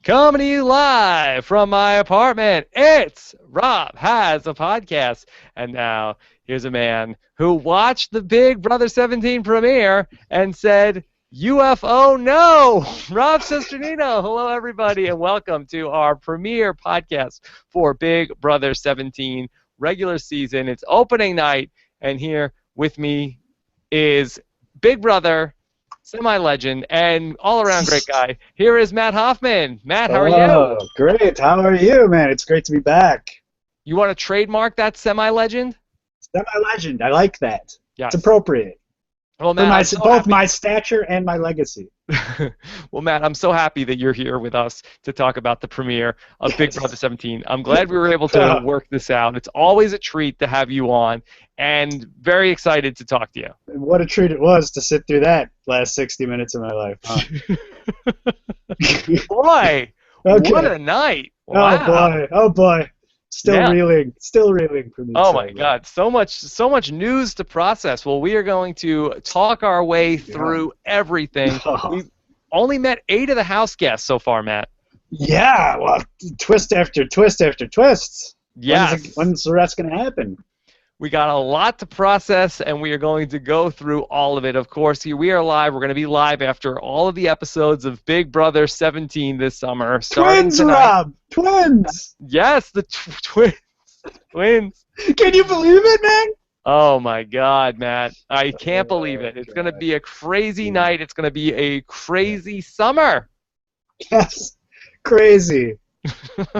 Coming to you live from my apartment, it's Rob Has a Podcast. And now, here's a man who watched the Big Brother 17 premiere and said, UFO no! Rob Cesternino. Hello, everybody, and welcome to our premiere podcast for Big Brother 17 regular season. It's opening night, and here with me is Big Brother semi-legend and all-around great guy. Here is Matt Hoffman. Matt, how are you? Oh, great. How are you, man? It's great to be back. You want to trademark that semi-legend? Semi-legend. I like that. Yes. It's appropriate. Well, Matt, For both my stature and my legacy. Well, Matt, I'm so happy that you're here with us to talk about the premiere of Big Brother 17. I'm glad we were able to work this out. It's always a treat to have you on, and very excited to talk to you. What a treat it was to sit through that last 60 minutes of my life. Huh? Boy, okay. What a night. Wow. Oh, boy. Still reeling from these. Oh my God, so much news to process. Well, we are going to talk our way through everything. We've only met 8 of the house guests so far, Matt. Yeah, well, twist after twist after twist. Yes. When's the rest going to happen? We got a lot to process, and we are going to go through all of it. Of course, here we are live. We're going to be live after all of the episodes of Big Brother 17 this summer. Twins, Rob! Twins! Yes, the twins. Twins. Can you believe it, man? Oh, my God, Matt. I can't believe it. It's going to be a crazy night. It's going to be a crazy summer. Yes, crazy.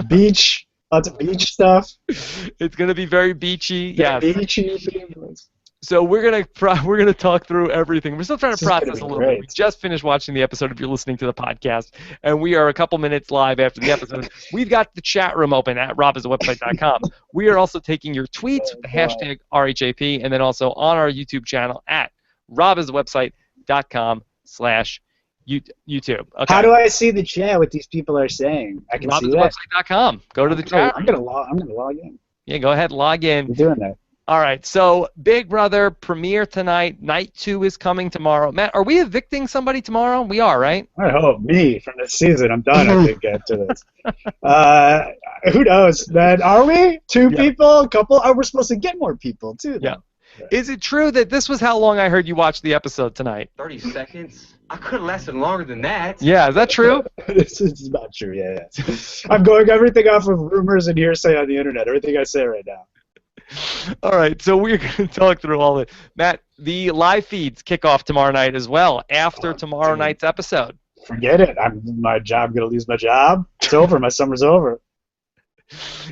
Beach. Lots of beach stuff. It's gonna be very beachy. Yeah. Beachy. So we're gonna talk through everything. We're still trying to process a little bit. We just finished watching the episode if you're listening to the podcast, and we are a couple minutes live after the episode. We've got the chat room open at robisawebsite.com. We are also taking your tweets with the hashtag RHAP, and then also on our YouTube channel at robisawebsite.com/YouTube. Okay. How do I see the chat? What these people are saying? I can see that. RobisWebsite.com. Go to the chat. I'm gonna log in. Yeah, go ahead, log in. I'm doing that. All right. So Big Brother premiere tonight. Night 2 is coming tomorrow. Matt, are we evicting somebody tomorrow? We are, right? I hope me from this season. I'm done. I think after this. Who knows? Man, are we 2 people? A couple? Oh, we're supposed to get more people too. Yeah. Is it true that this was how long I heard you watched the episode tonight? 30 seconds. I could have lasted longer than that. Yeah, is that true? It's not true, yeah. I'm going everything off of rumors and hearsay on the internet, everything I say right now. All right, so we're going to talk through all of it. Matt, the live feeds kick off tomorrow night as well, after tomorrow night's episode. Forget it. I'm going to lose my job. It's over. My summer's over.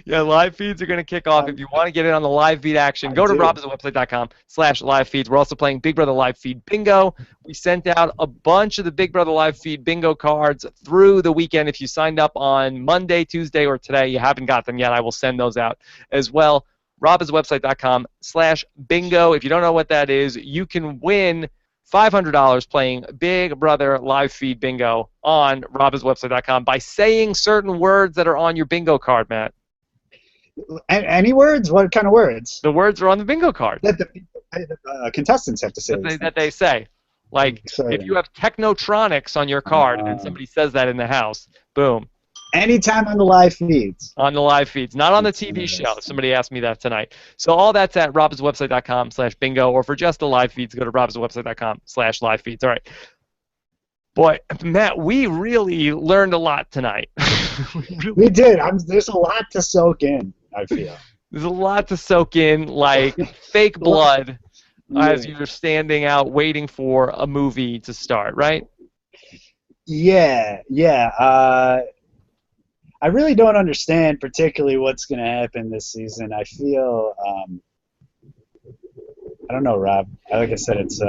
Yeah, live feeds are going to kick off. If you want to get in on the live feed action, go to robisawebsite.com/live feeds. We're also playing Big Brother Live Feed Bingo. We sent out a bunch of the Big Brother Live Feed Bingo cards through the weekend. If you signed up on Monday, Tuesday, or today, you haven't got them yet, I will send those out as well. robisawebsite.com/bingo. If you don't know what that is, you can win $500 playing Big Brother Live Feed Bingo on robiswebsite.com by saying certain words that are on your bingo card, Matt. Any words? What kind of words? The words are on the bingo card. That the contestants have to say. That they say. Like, if you have Technotronics on your card and somebody says that in the house, boom. Anytime on the live feeds. On the live feeds, not on the TV show. Somebody asked me that tonight. So all that's at robiswebsite.com/bingo, or for just the live feeds, go to robiswebsite.com/live feeds. All right. Boy, Matt, we really learned a lot tonight. We did. There's a lot to soak in, I feel. There's a lot to soak in, like fake blood, as you're standing out waiting for a movie to start, right? Yeah. I really don't understand particularly what's going to happen this season. I feel, I don't know, Rob. Like I said, it's...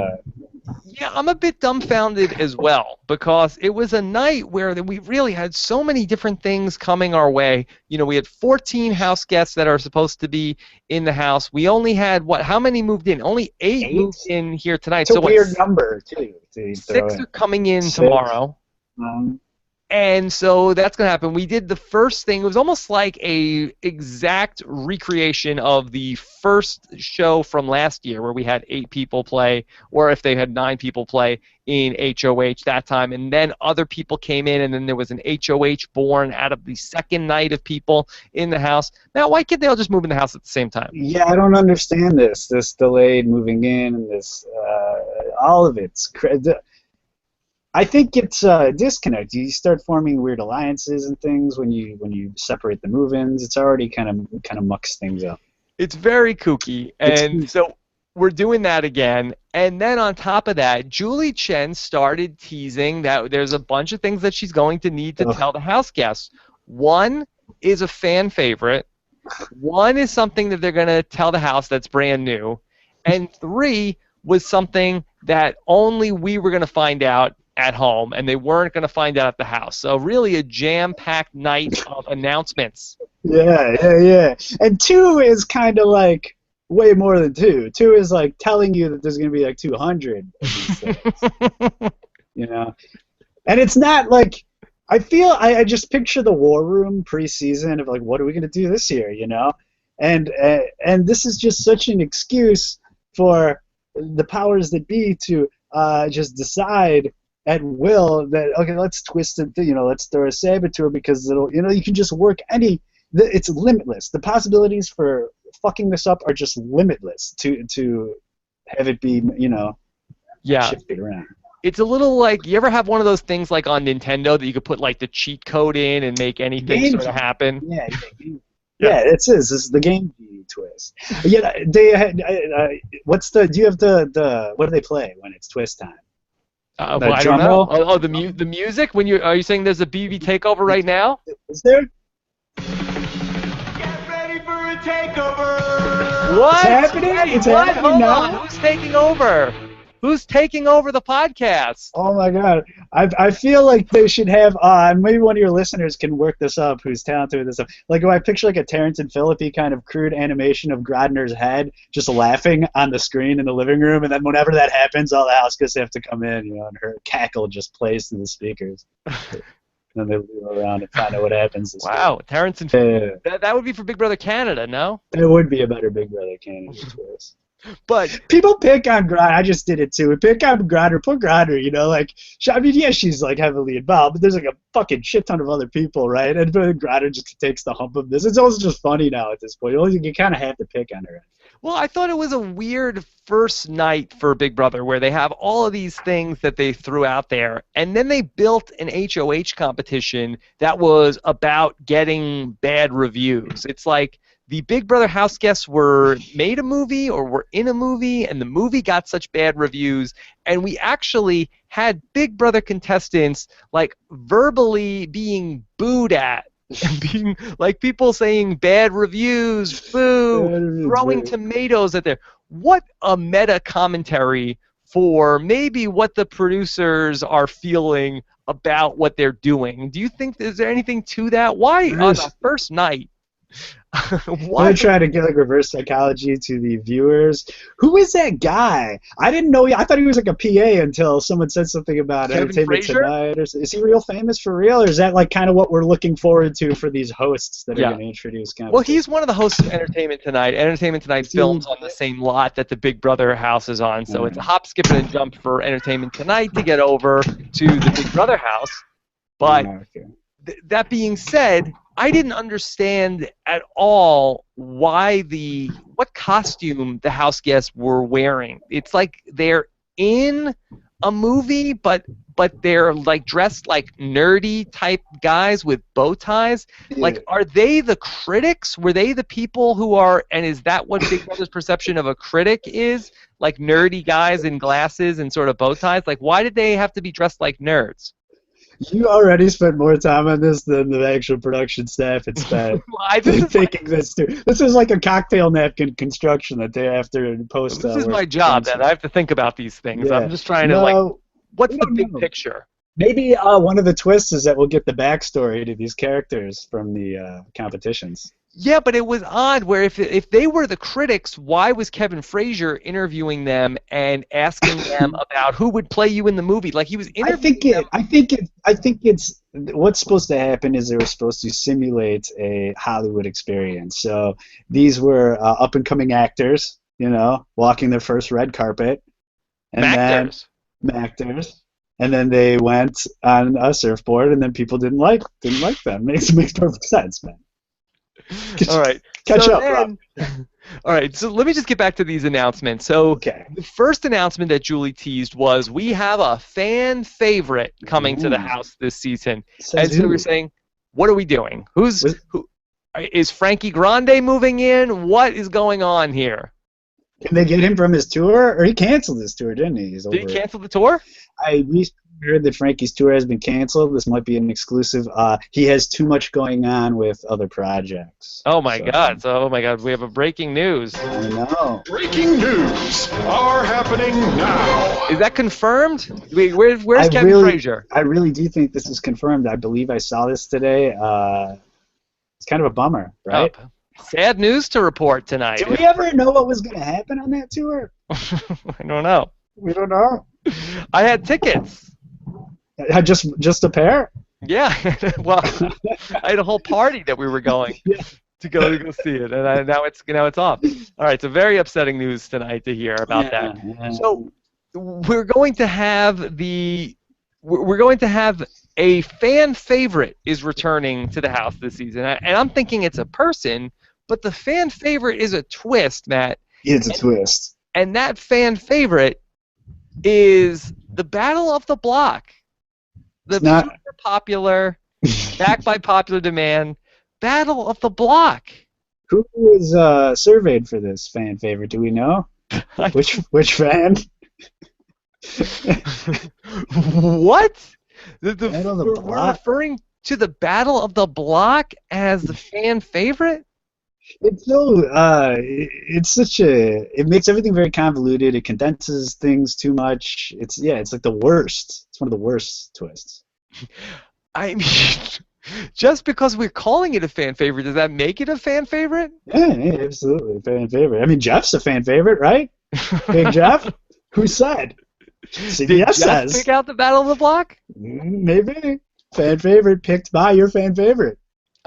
Yeah, I'm a bit dumbfounded as well, because it was a night where we really had so many different things coming our way. You know, we had 14 house guests that are supposed to be in the house. We only had, how many moved in? Only 8 moved in here tonight. It's a weird number, too. 6 are coming in tomorrow. And so that's going to happen. We did the first thing. It was almost like a exact recreation of the first show from last year where we had 8 people play, or if they had 9 people play in HOH that time. And then other people came in, and then there was an HOH born out of the second night of people in the house. Now, why can't they all just move in the house at the same time? Yeah, I don't understand this delayed moving in, and this, all of it's I think it's a disconnect. You start forming weird alliances and things when you separate the move-ins. It's already kind of mucks things up. It's very kooky, and so we're doing that again. And then on top of that, Julie Chen started teasing that there's a bunch of things that she's going to need to tell the house guests. One is a fan favorite. One is something that they're going to tell the house that's brand new. And 3 was something that only we were going to find out at home, and they weren't going to find out at the house. So really a jam-packed night of announcements. Yeah. And 2 is kind of like way more than 2. 2 is like telling you that there's going to be like 200 of these things. You know? And it's not like, I just picture the war room preseason of like, what are we going to do this year, you know? And this is just such an excuse for the powers that be to just decide at will that, okay, let's twist it, let's throw a saboteur because it'll, you can just work it's limitless. The possibilities for fucking this up are just limitless to have it be, shifted around. It's a little like, you ever have one of those things like on Nintendo that you could put like the cheat code in and make anything sort of happen? Yeah, this is the game twist. Yeah, they had, do you have the what do they play when it's twist time? Well, I don't know. Oh, the music? Are you saying there's a BB takeover right now? Is there? Get ready for a takeover! What? It's happening? It's happening Hold now? on. Who's taking over? Who's taking over the podcast? Oh my God! I feel like they should have. Maybe one of your listeners can work this up. Who's talented with this stuff? Like, I picture like a Terrence and Phillippe kind of crude animation of Grodner's head just laughing on the screen in the living room, and then whenever that happens, all the house guests have to come in, and her cackle just plays through the speakers. And then they leave around and find out what happens. Wow, Terrence and Phillippe. That would be for Big Brother Canada, no? It would be a better Big Brother Canada twist. But people pick on Gronder. I just did it too. We pick on Gronder. Poor Gronder, she's like heavily involved, but there's like a fucking shit ton of other people, right? And Gronder just takes the hump of this. It's also just funny now at this point. You kind of have to pick on her. Well, I thought it was a weird first night for Big Brother where they have all of these things that they threw out there, and then they built an HOH competition that was about getting bad reviews. It's like the Big Brother house guests were made a movie or were in a movie, and the movie got such bad reviews, and we actually had Big Brother contestants like verbally being booed at, and being like people saying bad reviews, boo, throwing tomatoes at there. What a meta commentary for maybe what the producers are feeling about what they're doing. Do you think, is there anything to that? Why on the first night? Why try to give like reverse psychology to the viewers? Who is that guy? I didn't know. I thought he was like a PA until someone said something about Entertainment Tonight. Is he real famous for real, or is that like kind of what we're looking forward to for these hosts that are going to introduce? Well, he's one of the hosts of Entertainment Tonight. Entertainment Tonight films on the same lot that the Big Brother house is on, so it's a hop, skip, and a jump for Entertainment Tonight to get over to the Big Brother house. But that being said, I didn't understand at all what costume the house guests were wearing. It's like they're in a movie, but they're like dressed like nerdy type guys with bow ties. Yeah. Like, are they the critics? Were they the people who are? And is that what Big Brother's perception of a critic is? Like nerdy guys in glasses and sort of bow ties. Like, why did they have to be dressed like nerds? You already spent more time on this than the actual production staff had spent thinking this too. This is like a cocktail napkin construction that day after and post. This is my job, that I have to think about these things. Yeah. I'm just trying to what's the big picture? Maybe one of the twists is that we'll get the backstory to these characters from the competitions. Yeah, but it was odd where if they were the critics, why was Kevin Frazier interviewing them and asking them about who would play you in the movie? Like he was interviewing them. I think it's what's supposed to happen is they were supposed to simulate a Hollywood experience. So these were up and coming actors, walking their first red carpet, and Actors. actors, and then they went on a surfboard, and then people didn't like them. Makes perfect sense, man. All right. Catch up, Rob. All right, so let me just get back to these announcements. So Okay. the first announcement that Julie teased was we have a fan favorite coming to the house this season. And so we're saying, what are we doing? Who is Frankie Grande moving in? What is going on here? Can they get him from his tour? Or he canceled his tour, didn't he? Did he cancel the tour? I recently heard that Frankie's tour has been canceled. This might be an exclusive. He has too much going on with other projects. Oh my God! So, we have a breaking news. I know. Breaking news are happening now. Is that confirmed? Where's Kevin Frazier? I really do think this is confirmed. I believe I saw this today. It's kind of a bummer, right? Oh, sad news to report tonight. Did we ever know what was going to happen on that tour? I don't know. We don't know. I had tickets. Just a pair? Yeah. Well, I had a whole party that we were going to go see it, and now it's off. All right, so very upsetting news tonight to hear about that. Yeah. So we're going to have a fan favorite is returning to the house this season, and I'm thinking it's a person, but the fan favorite is a twist, Matt. It's a twist. And that fan favorite is the Battle of the Block. The super popular, backed by popular demand, Battle of the Block. Who was surveyed for this fan favorite? Do we know? Which fan? What? Battle of the We're Block? referring to the Battle of the Block as the fan favorite? It's so it makes everything very convoluted. It condenses things too much. It's like the worst. It's one of the worst twists. I mean, just because we're calling it a fan favorite, does that make it a fan favorite? Yeah, absolutely, fan favorite. I mean, Jeff's a fan favorite, right? Big Jeff. Who said? CBS says. Pick out the Battle of the Block? Maybe fan favorite picked by your fan favorite.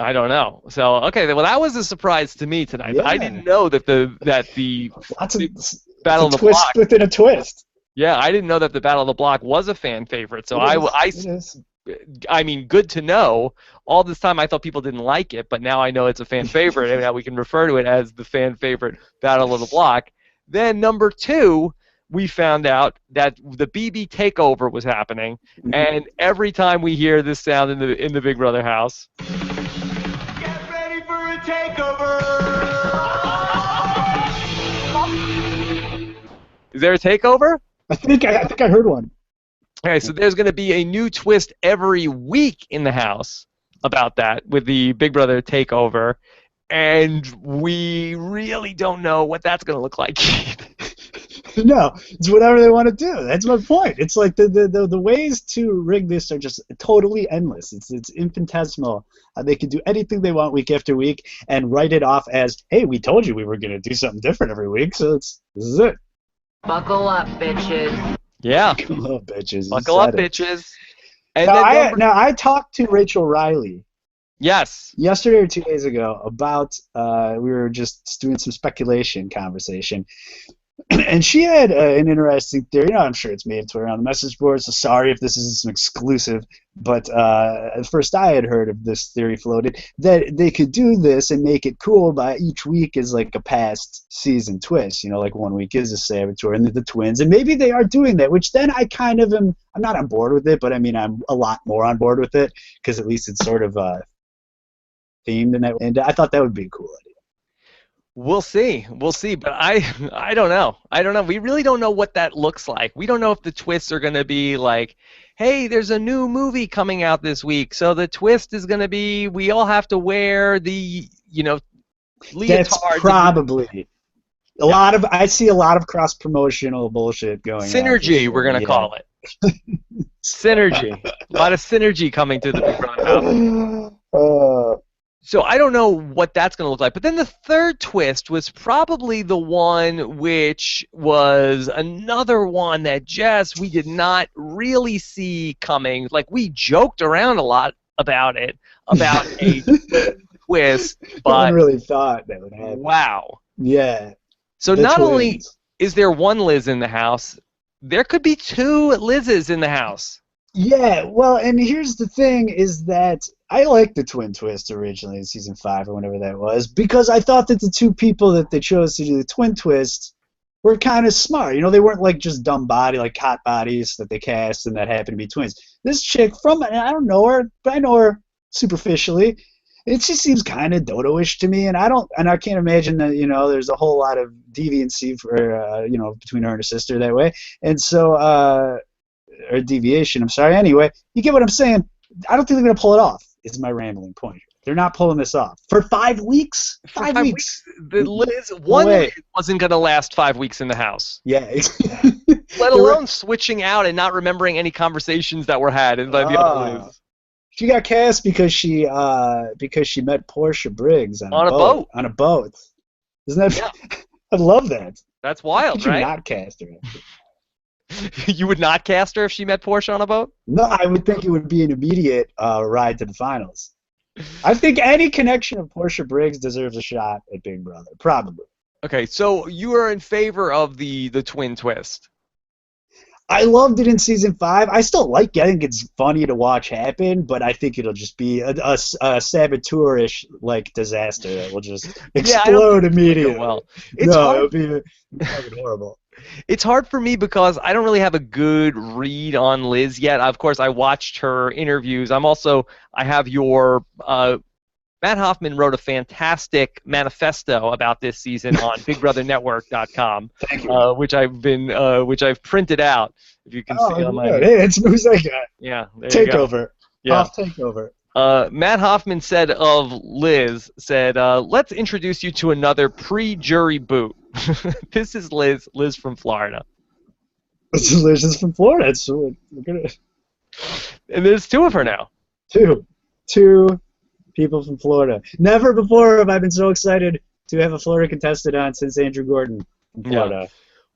I don't know. So okay, well that was a surprise to me tonight. Yeah. I didn't know that the Lots of Battle of the twist Block within a twist. Yeah, I didn't know that the Battle of the Block was a fan favorite. So It is. I mean, good to know. All this time I thought people didn't like it, but now I know it's a fan favorite, and now we can refer to it as the fan favorite Battle of the Block. Then number 2, we found out that the BB Takeover was happening, and every time we hear this sound in the Big Brother house. Get ready for a takeover. Is there a takeover? I think I heard one. Okay, so there's going to be a new twist every week in the house about that with the Big Brother Takeover, and we really don't know what that's going to look like. No, it's whatever they want to do. That's my point. It's like the ways to rig this are just totally endless. It's infinitesimal. They can do anything they want week after week and write it off as, hey, we told you we were going to do something different every week, so this is it. Buckle up, bitches. Yeah. Buckle up, bitches. Buckle up, bitches. And Now, I talked to Rachel Riley yes. yesterday or 2 days ago about we were just doing some speculation conversation, and she had an interesting theory. I'm sure it's made its way around the message board, so sorry if this is an exclusive, but at first I had heard of this theory floated that they could do this and make it cool by each week is like a past season twist, like 1 week is a Saboteur and the twins, and maybe they are doing that, which then I kind of I'm not on board with it, but I mean I'm a lot more on board with it because at least it's sort of themed in that, and I thought that would be a cool idea. We'll see, but I don't know. We really don't know what that looks like. We don't know if the twists are going to be like, hey, there's a new movie coming out this week, so the twist is going to be we all have to wear the, leotard. That's probably a lot of. I see a lot of cross promotional bullshit going on. Synergy, we're going to call it. Synergy. A lot of synergy coming to the Big Brother house. So I don't know what that's going to look like. But then the third twist was probably the one which was another one that we did not really see coming. Like, we joked around a lot about it, about a twist, but no one really thought that would happen. wow. Yeah. So the not twins. only is there one Liz in the house, there could be two Liz's in the house. Yeah, well, and here's the thing is that I liked the twin twist originally in season 5 or whenever that was, because I thought that the two people that they chose to do the twin twist were kind of smart. You know, they weren't like just dumb body, like hot bodies that they cast and that happened to be twins. This chick I don't know her, but I know her superficially. It just seems kind of dodo-ish to me, and I can't imagine that, you know, there's a whole lot of deviancy for, you know, between her and her sister that way. And so, or deviation, I'm sorry. Anyway, you get what I'm saying. I don't think they're going to pull it off, is my rambling point. They're not pulling this off. For 5 weeks? 5 weeks. The Liz wasn't going to last 5 weeks in the house. Yeah. Let alone switching out and not remembering any conversations that were had by the other Liz. She got cast because she met Portia Briggs on a boat. On a boat. Isn't that? Yeah. I love that. That's wild, right? You not cast her. You would not cast her if she met Portia on a boat? No, I would think it would be an immediate ride to the finals. I think any connection of Portia Briggs deserves a shot at Big Brother, probably. Okay, so you are in favor of the twin twist. I loved it in season 5. I still like it. I think it's funny to watch happen, but I think it'll just be a saboteur-ish like disaster that will just explode immediately. It'll be fucking horrible. It's hard for me because I don't really have a good read on Liz yet. Of course, I watched her interviews. I have your Matt Hoffman wrote a fantastic manifesto about this season on BigBrotherNetwork.com, Thank you. which I've printed out. If you can see on my. Hey, who's that guy? Yeah. Takeover. Yeah. Off Takeover. Matt Hoffman said of Liz, let's introduce you to another pre-jury boot. This is Liz from Florida. This is Liz from Florida. And there's two of her now. Two people from Florida. Never before have I been so excited to have a Florida contestant on since Andrew Gordon from Florida.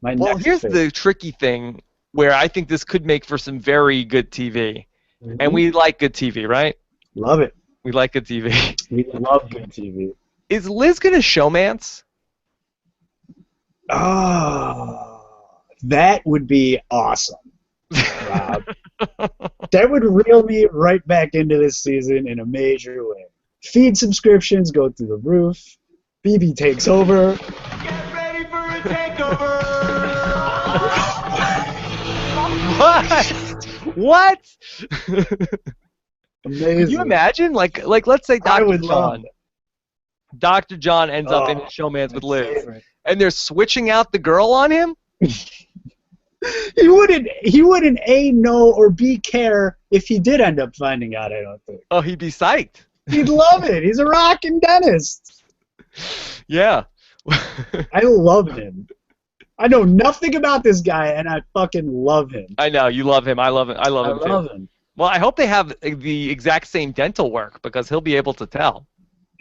Yeah. Well, here's the tricky thing where I think this could make for some very good TV. Mm-hmm. And we like good TV, right? Love it. We like good TV. We love good TV. Is Liz going to showmance? Oh, that would be awesome, Rob. That would reel me right back into this season in a major way. Feed subscriptions go through the roof. BB takes over. Get ready for a takeover! What? Amazing. Can you imagine? Like let's say Dr. John. Dr. John ends up in a showmance with Liz. Favorite. And they're switching out the girl on him? He wouldn't A, know, or B, care if he did end up finding out, I don't think. Oh, he'd be psyched. He'd love it. He's a rockin' dentist. Yeah. I love him. I know nothing about this guy, and I fucking love him. I know. You love him. I love him. I love him. Well, I hope they have the exact same dental work because he'll be able to tell.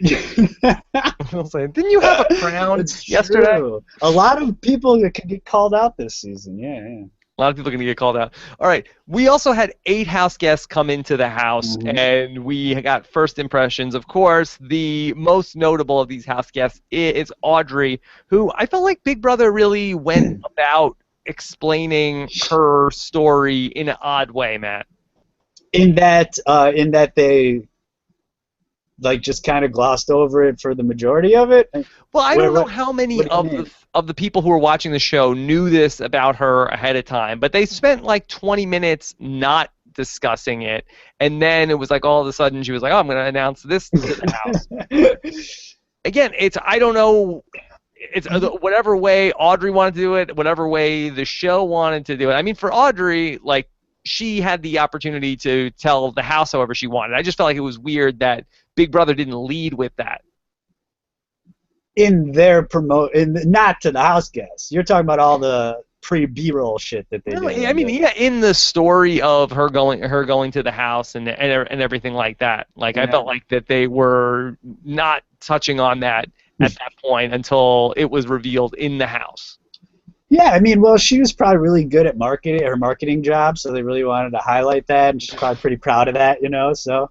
Didn't you have a crown yesterday? True. A lot of people that can get called out this season. Yeah. A lot of people are going to get called out. All right. We also had 8 house guests come into the house, and we got first impressions. Of course, the most notable of these house guests is Audrey, who I felt like Big Brother really went about explaining her story in an odd way, Matt. In that they just kind of glossed over it for the majority of it. Well, I don't know how many of the people who were watching the show knew this about her ahead of time, but they spent like 20 minutes not discussing it, and then it was like all of a sudden she was like, "Oh, I'm going to announce this to the house." Again, I don't know. It's whatever way Audrey wanted to do it, whatever way the show wanted to do it. I mean, for Audrey, like, she had the opportunity to tell the house however she wanted. I just felt like it was weird that Big Brother didn't lead with that. In their not to the house guests. You're talking about all the pre-B-roll shit that they Really? did. I mean, yeah, in the story of her going to the house and everything like that. Like, I felt like that they were not touching on that at that point until it was revealed in the house. Yeah, I mean, well, she was probably really good at marketing, her marketing job, so they really wanted to highlight that, and she's probably pretty proud of that, you know, so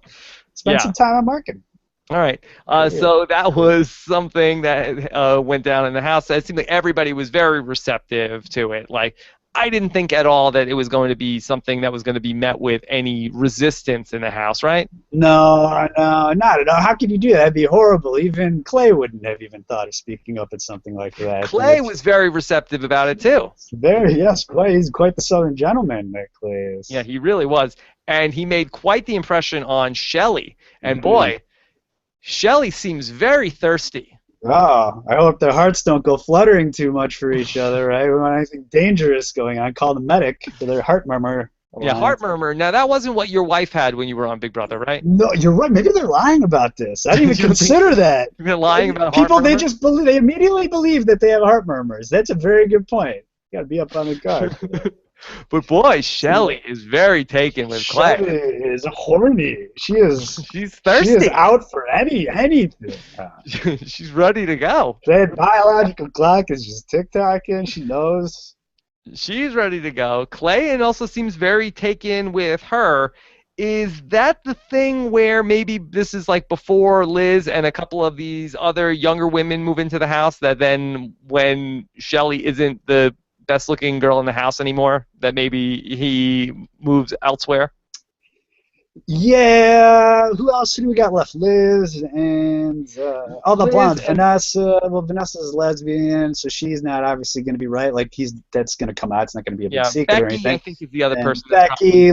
spend some time on marketing. All right. So that was something that went down in the house. It seemed like everybody was very receptive to it. Like, I didn't think at all that it was going to be something that was going to be met with any resistance in the house, right? No, not at all. How could you do that? That'd be horrible. Even Clay wouldn't have even thought of speaking up at something like that. Clay was very receptive about it, too. Yes, Clay. He's quite the Southern gentleman, that Clay is. Yeah, he really was. And he made quite the impression on Shelly. And boy, Shelly seems very thirsty. Oh, I hope their hearts don't go fluttering too much for each other, right? We want anything dangerous going on. Call the medic for their heart murmur. Yeah, heart murmur. Now, that wasn't what your wife had when you were on Big Brother, right? No, you're right. Maybe they're lying about this. I didn't even consider that. They're lying about people. Heart murmur? They just believe. They immediately believe that they have heart murmurs. That's a very good point. You got to be up on the guard. But boy, Shelly is very taken with Clay. Shelly is horny. She's thirsty. She is out for anything. She's ready to go. That biological clock is just tick-tocking. She knows. She's ready to go. Clay and also seems very taken with her. Is that the thing where maybe this is like before Liz and a couple of these other younger women move into the house, that then when Shelly isn't the best-looking girl in the house anymore, that maybe he moves elsewhere? Yeah. Who else do we got left? Liz and the blonde Vanessa. Well, Vanessa's lesbian, so she's not obviously going to be right. Like that's going to come out. It's not going to be a big secret Becky, or anything. I think, is the other person. Becky.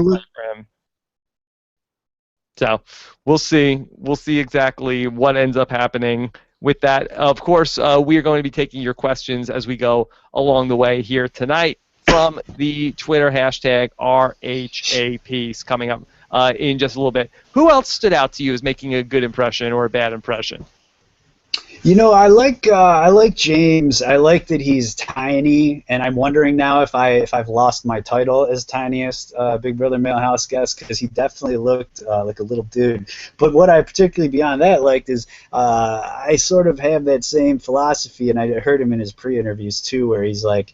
So we'll see. We'll see exactly what ends up happening with that. Of course, we are going to be taking your questions as we go along the way here tonight from the Twitter hashtag RHAP coming up in just a little bit. Who else stood out to you as making a good impression or a bad impression? You know, I like James. I like that he's tiny, and I'm wondering now if I've lost my title as tiniest Big Brother male house guest, because he definitely looked like a little dude. But what I particularly beyond that liked is I sort of have that same philosophy, and I heard him in his pre-interviews too, where he's like.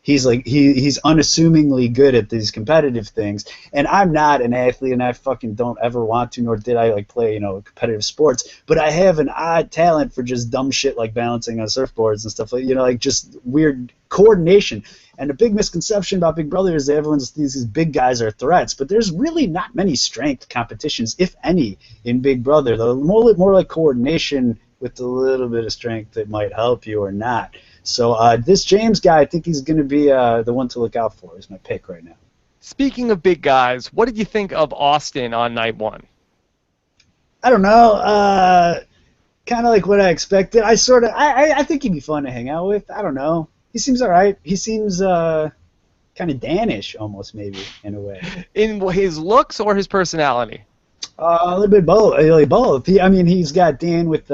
He's unassumingly good at these competitive things, and I'm not an athlete, and I fucking don't ever want to, nor did I play competitive sports. But I have an odd talent for just dumb shit like balancing on surfboards and stuff like just weird coordination. And a big misconception about Big Brother is that everyone thinks these big guys are threats, but there's really not many strength competitions, if any, in Big Brother. Though more like coordination with a little bit of strength that might help you or not. So this James guy, I think he's going to be the one to look out for. Is my pick right now. Speaking of big guys, what did you think of Austin on night one? I don't know. Kind of like what I expected. I think he'd be fun to hang out with. I don't know. He seems all right. He seems kind of Dan-ish almost, maybe, in a way. In his looks or his personality? A little bit both. Really both. He's got Dan with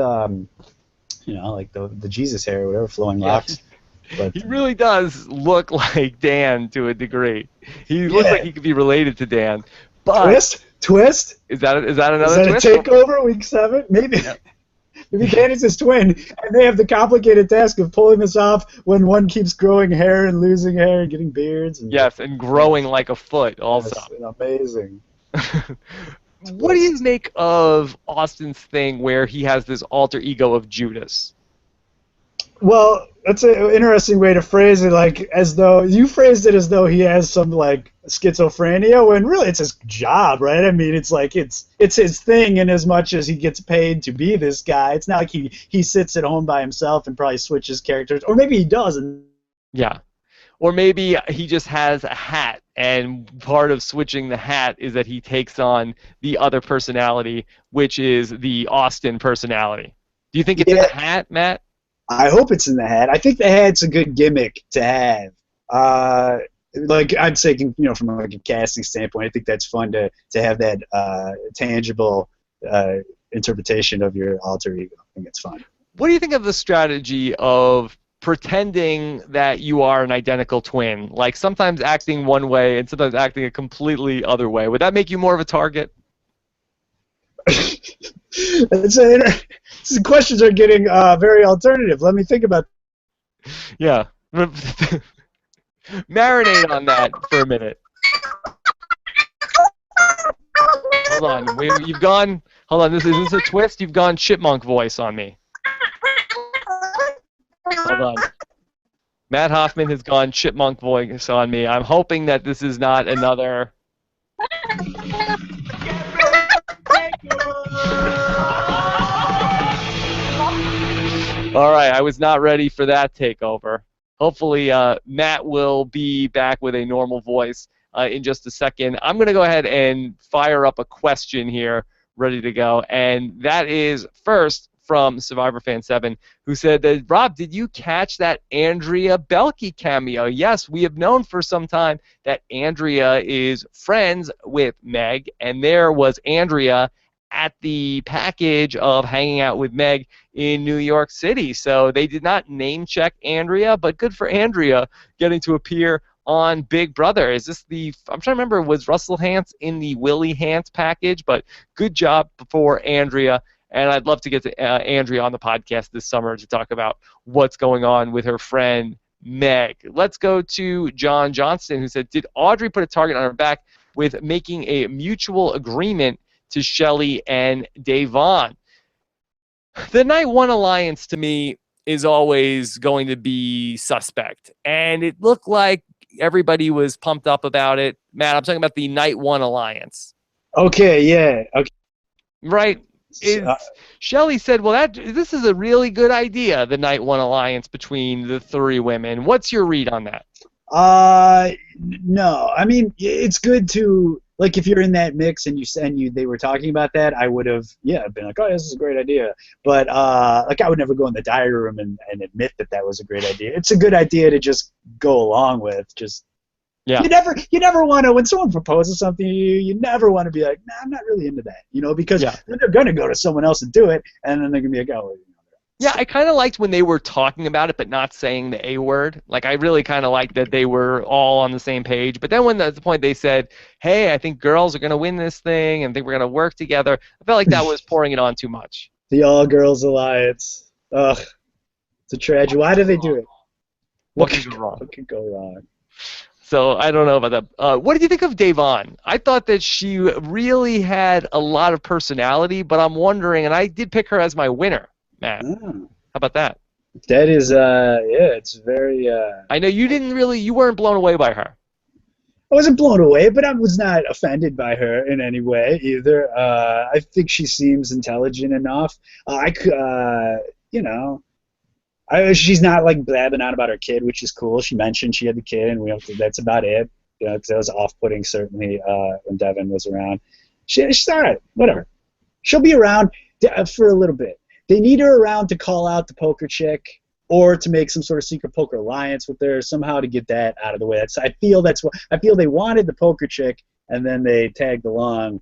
like the Jesus hair or whatever, flowing locks. But he really does look like Dan to a degree. He looks like he could be related to Dan. But Twist? Is that another twist? Is that a takeover week 7? Maybe. Yep. Maybe Dan is his twin, and they have the complicated task of pulling this off when one keeps growing hair and losing hair and getting beards. And growing like a foot also. Yes, amazing. What do you make of Austin's thing where he has this alter ego of Judas? Well, that's an interesting way to phrase it, as though you phrased it as though he has some schizophrenia, when really it's his job, right? It's his thing in as much as he gets paid to be this guy. It's not like he sits at home by himself and probably switches characters, or maybe he doesn't. Yeah. Or maybe he just has a hat, and part of switching the hat is that he takes on the other personality, which is the Austin personality. Do you think it's in the hat, Matt? I hope it's in the hat. I think the hat's a good gimmick to have. I'm saying, from a casting standpoint, I think that's fun to have that tangible interpretation of your alter ego. I think it's fun. What do you think of the strategy of pretending that you are an identical twin, like sometimes acting one way and sometimes acting a completely other way. Would that make you more of a target? These questions are getting very alternative. Let me think about. Yeah. Marinate on that for a minute. Hold on. You've gone. Hold on. Is this a twist? You've gone chipmunk voice on me. Hold on. Matt Hoffman has gone chipmunk voice on me. I'm hoping that this is not another. All right, I was not ready for that takeover. Hopefully, Matt will be back with a normal voice in just a second. I'm going to go ahead and fire up a question here, ready to go. And that is first from Survivor Fan 7, who said that, Rob, did you catch that Andrea Belke cameo? Yes, we have known for some time that Andrea is friends with Meg, and there was Andrea at the package of hanging out with Meg in New York City. So they did not name check Andrea, but good for Andrea getting to appear on Big Brother. Is this the, I'm trying to remember, was Russell Hantz in the Willie Hantz package? But good job for Andrea. And I'd love to get to Andrea on the podcast this summer to talk about what's going on with her friend Meg. Let's go to John Johnston, who said, did Audrey put a target on her back with making a mutual agreement to Shelly and Devon? The Night One Alliance, to me, is always going to be suspect. And it looked like everybody was pumped up about it. Matt, I'm talking about the Night One Alliance. Okay, yeah. Okay. Right. Shelly said, well, this is a really good idea, the Night One Alliance between the three women. What's your read on that? No. I mean, it's good to, like, if you're in that mix and they were talking about that, I would have, been like, oh, this is a great idea. But, like, I would never go in the diary room and admit that was a great idea. It's a good idea to just go along with. You never want to, when someone proposes something to you, you never want to be like, nah, I'm not really into that, because then they're going to go to someone else and do it, and then they're going to be like, oh, yeah, I kind of liked when they were talking about it but not saying the A word. Like, I really kind of liked that they were all on the same page. But then when at the point they said, hey, I think girls are going to win this thing and think we're going to work together, I felt like that was pouring it on too much. The All-Girls Alliance. Ugh. It's a tragedy. Why do they do it? What could go wrong? What could go wrong? So I don't know about that. What did you think of Devon? I thought that she really had a lot of personality, but I'm wondering, and I did pick her as my winner, Matt. How about that? That is, it's very... I know you weren't blown away by her. I wasn't blown away, but I was not offended by her in any way either. I think she seems intelligent enough. She's not like blabbing on about her kid, which is cool. She mentioned she had the kid, and that's about it. Because that was off-putting certainly when Devon was around. She's all right, whatever. She'll be around for a little bit. They need her around to call out the poker chick, or to make some sort of secret poker alliance with her, somehow to get that out of the way. I feel they wanted the poker chick, and then they tagged along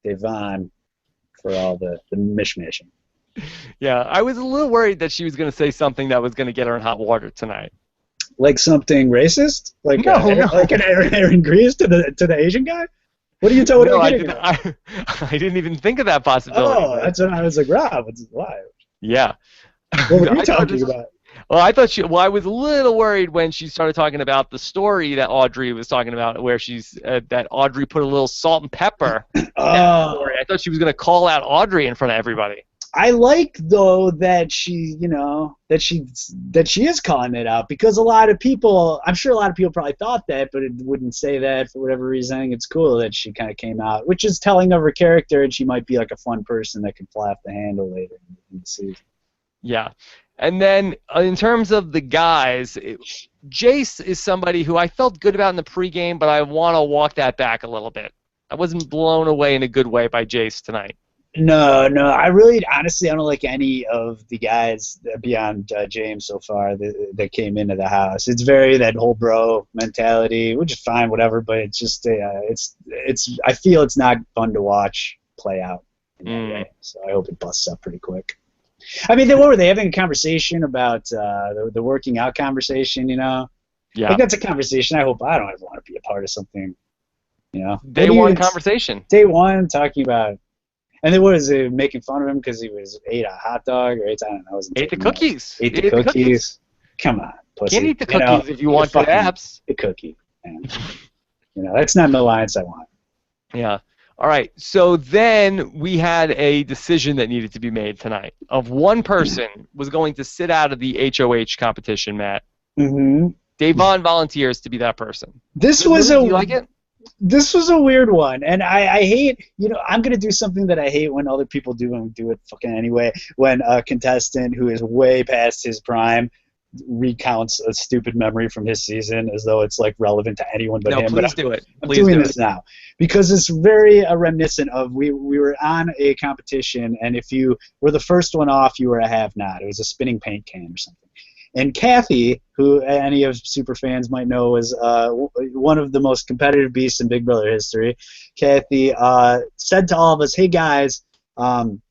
Devon for all the mishmashing. Yeah, I was a little worried that she was going to say something that was going to get her in hot water tonight. Like something racist? Like no. Like an Aaron Grease to the Asian guy? What are you talking about? I didn't even think of that possibility. Oh, that's when I was like, Rob, why? Yeah. What were you talking about? Well, I was a little worried when she started talking about the story that Audrey was talking about, where that Audrey put a little salt and pepper in that story. I thought she was going to call out Audrey in front of everybody. I like, though, that she is calling it out, because I'm sure a lot of people probably thought that, but it wouldn't say that for whatever reason. I think it's cool that she kind of came out, which is telling of her character, and she might be like a fun person that could fly off the handle later in the season. Yeah. And then in terms of the guys, Jace is somebody who I felt good about in the pregame, but I want to walk that back a little bit. I wasn't blown away in a good way by Jace tonight. No, honestly, I don't like any of the guys beyond James so far that came into the house. It's very that whole bro mentality, which is fine, whatever, but it's just, I feel it's not fun to watch play out in that way. So I hope it busts up pretty quick. I mean, what were they having a conversation about the working out conversation? You know, Yeah. like that's a conversation. I hope I don't ever want to be a part of something. You know, Day one conversation. Day one talking about, and then what is it? Making fun of him because he ate a hot dog or I don't know. Ate the cookies. Ate the cookies. Come on, pussy. Can't eat the cookies if you want good abs. A cookie. Man. You know, that's not an alliance I want. Yeah. All right. So then we had a decision that needed to be made tonight. Of one person was going to sit out of the HOH competition, Matt. Mm-hmm. Devon volunteers to be that person. Do you like it? This was a weird one, and I hate, you know, I'm going to do something that I hate when other people do and do it fucking anyway, when a contestant who is way past his prime recounts a stupid memory from his season as though it's like relevant to anyone but him. Please do it. I'm doing this now because it's very reminiscent of we were on a competition, and if you were the first one off, you were a have-not. It was a spinning paint can or something. And Kathy, who any of super fans might know is one of the most competitive beasts in Big Brother history, Kathy said to all of us, "Hey guys, I'm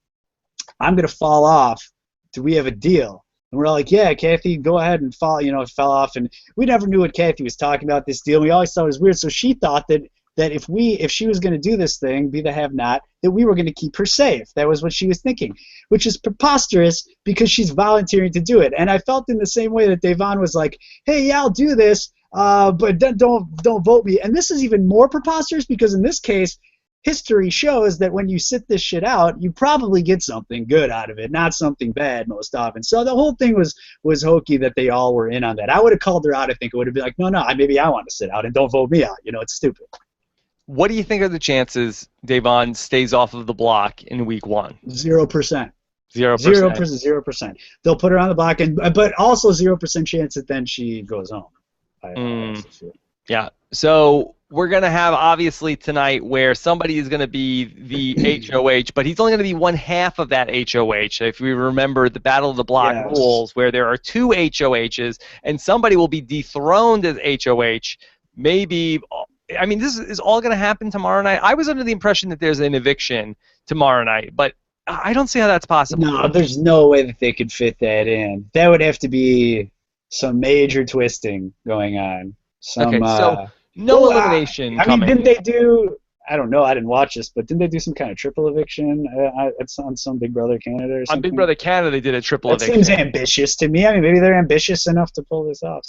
gonna fall off. Do we have a deal?" And we're all like, "Yeah, Kathy, go ahead and fall." You know, fell off, and we never knew what Kathy was talking about this deal. We always thought it was weird. So she thought that if she was going to do this thing, be the have-not, that we were going to keep her safe. That was what she was thinking, which is preposterous because she's volunteering to do it. And I felt in the same way that Devon was like, "Hey, yeah, I'll do this, but don't vote me." And this is even more preposterous because in this case, history shows that when you sit this shit out, you probably get something good out of it, not something bad most often. So the whole thing was hokey that they all were in on that. I would have called her out. I think it would have been like, no, maybe I want to sit out and don't vote me out. You know, it's stupid. What do you think are the chances Devon stays off of the block in week 1? 0%. 0%. 0%. They'll put her on the block, but also 0% chance that then she goes home. Yeah. So we're going to have, obviously, tonight where somebody is going to be the HOH, but he's only going to be one half of that HOH. If we remember the Battle of the Block rules, where there are 2 HOHs, and somebody will be dethroned as HOH, maybe... I mean, this is all going to happen tomorrow night. I was under the impression that there's an eviction tomorrow night, but I don't see how that's possible. No, there's no way that they could fit that in. That would have to be some major twisting going on. Okay, so no elimination I coming. mean, didn't they do, I don't know, I didn't watch this, but didn't they do some kind of triple eviction on some Big Brother Canada or something? On Big Brother Canada, they did a triple eviction. That seems ambitious to me. I mean, maybe they're ambitious enough to pull this off.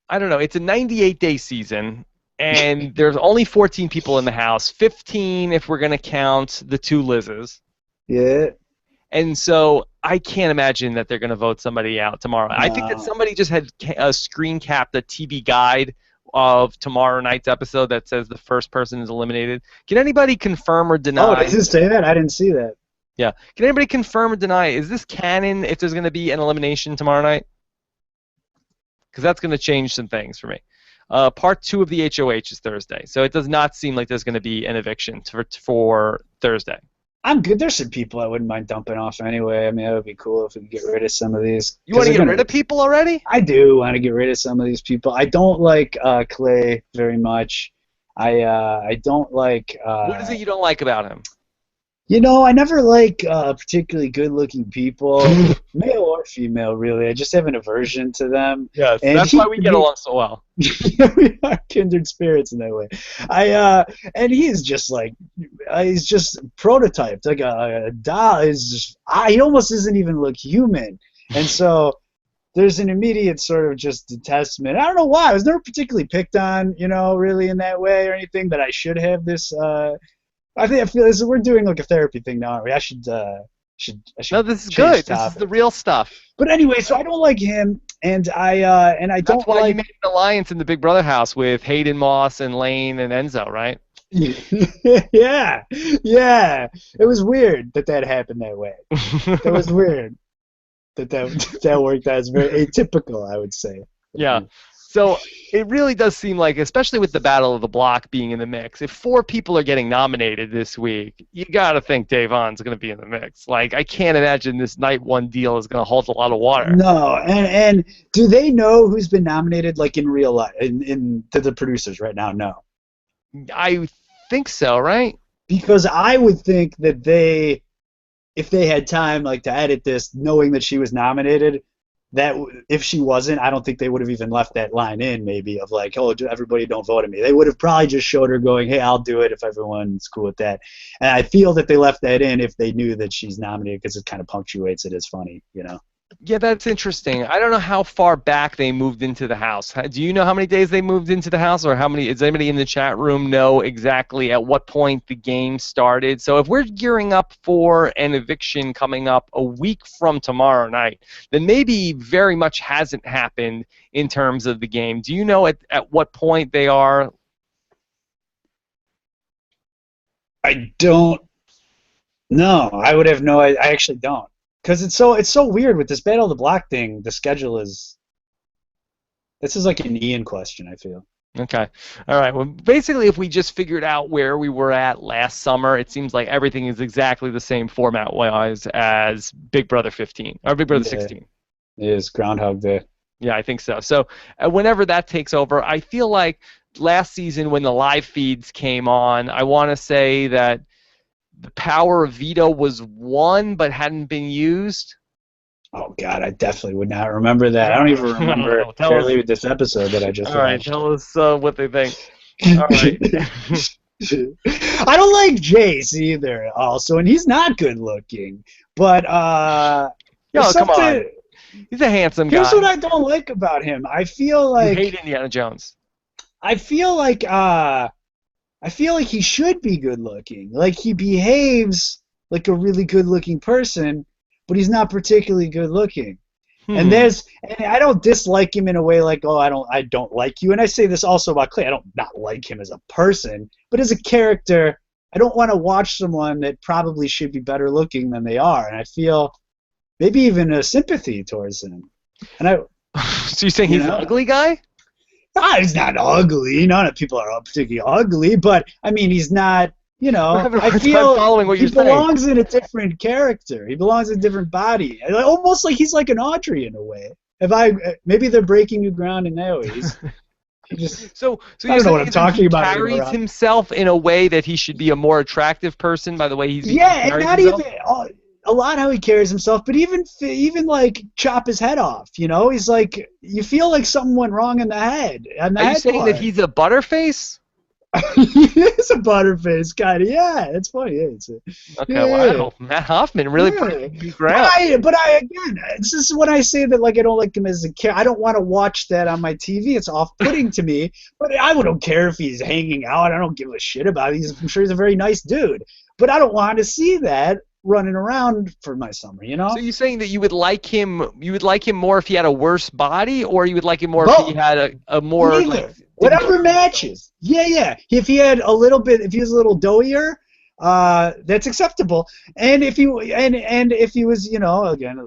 I don't know. It's a 98-day season. And there's only 14 people in the house, 15 if we're going to count the 2 Lizzes. Yeah. And so I can't imagine that they're going to vote somebody out tomorrow. No. I think that somebody just had screen capped a TV guide of tomorrow night's episode that says the first person is eliminated. Can anybody confirm or deny? Oh, does it say that? I didn't see that. Yeah. Can anybody confirm or deny? Is this canon if there's going to be an elimination tomorrow night? Because that's going to change some things for me. Part 2 of the HOH is Thursday, so it does not seem like there's going to be an eviction for Thursday. I'm good. There's some people I wouldn't mind dumping off anyway. I mean, that would be cool if we could get rid of some of these. You want to get rid of people already? I do want to get rid of some of these people. I don't like Clay very much. I don't like... what is it you don't like about him? You know, I never like particularly good-looking people, male or female, really. I just have an aversion to them. Yes, and that's why we get along so well. We are kindred spirits in that way. And he's just like, he's just prototyped, like a doll. He almost doesn't even look human, and so there's an immediate sort of just detestment. I don't know why. I was never particularly picked on, you know, really in that way or anything. That I should have this. I feel as we're doing like a therapy thing now, aren't we? I should. No, this is good. This is the real stuff. But anyway, so I don't like him, and I don't like. That's why you made an alliance in the Big Brother house with Hayden Moss and Lane and Enzo, right? Yeah. It was weird that happened that way. That was weird. That worked out. It's very atypical, I would say. Yeah. So it really does seem like, especially with the Battle of the Block being in the mix, if 4 people are getting nominated this week, you got to think Devon's going to be in the mix. Like, I can't imagine this night 1 deal is going to hold a lot of water. No, and do they know who's been nominated, like in real life, to the producers right now? No. I think so, right? Because I would think that if they had time like to edit this, knowing that she was nominated, that if she wasn't, I don't think they would have even left that line in, maybe, of like, oh, everybody don't vote at me. They would have probably just showed her going, hey, I'll do it if everyone's cool with that. And I feel that they left that in if they knew that she's nominated, because it kind of punctuates it as funny, you know? Yeah, that's interesting. I don't know how far back they moved into the house. Do you know how many days they moved into the house, or how many? Does anybody in the chat room know exactly at what point the game started? So if we're gearing up for an eviction coming up a week from tomorrow night, then maybe very much hasn't happened in terms of the game. Do you know at what point they are? I don't know. I would have no. I actually don't. Because it's so weird with this Battle of the Block thing. The schedule is. This is like an Ian question, I feel. Okay. All right. Well, basically, if we just figured out where we were at last summer, it seems like everything is exactly the same format-wise as Big Brother 15 or Big Brother 16. It is Groundhog Day. Yeah, I think so. So whenever that takes over, I feel like last season when the live feeds came on, I want to say that the power of veto was won but hadn't been used. Oh, God, I definitely would not remember that. I don't even remember barely with this episode that I just watched. All right, tell us what they think. All right. I don't like Jace either, also, and he's not good looking. But, come on. He's a handsome guy. Here's what I don't like about him. I feel like... You hate Indiana Jones. I feel like he should be good looking. Like, he behaves like a really good looking person, but he's not particularly good looking. And I don't dislike him in a way like, oh, I don't like you. And I say this also about Clay. I don't not like him as a person, but as a character, I don't want to watch someone that probably should be better looking than they are. And I feel maybe even a sympathy towards him. And so you're saying he's an ugly guy? He's not ugly. None of people are particularly ugly, but I mean, he's not. You know, I feel following what he you're saying. belongs in a different character. He belongs in a different body. Almost like he's like an Audrey in a way. Maybe they're breaking new ground in that way. So I don't know what I'm talking about. He carries himself in a way that he should be a more attractive person by the way he's and not himself? Even a lot how he carries himself, but even like chop his head off. You know, he's like you feel like something went wrong in the head. Are you saying that he's a butterface? He is a butterface kind of, yeah. It's funny. Yeah, wow. Matt Hoffman really put it in ground. But again, this is when I say that like I don't like him as a character. I don't want to watch that on my TV. It's off-putting to me. But I don't care if he's hanging out. I don't give a shit about it. I'm sure he's a very nice dude. But I don't want to see that running around for my summer, you know? So you're saying that you would like him more if he had a worse body, or you would like him more if he had a more like, whatever matches. Yeah. If he had a little bit, if he was a little doughier, that's acceptable. And if he if he was, you know, again.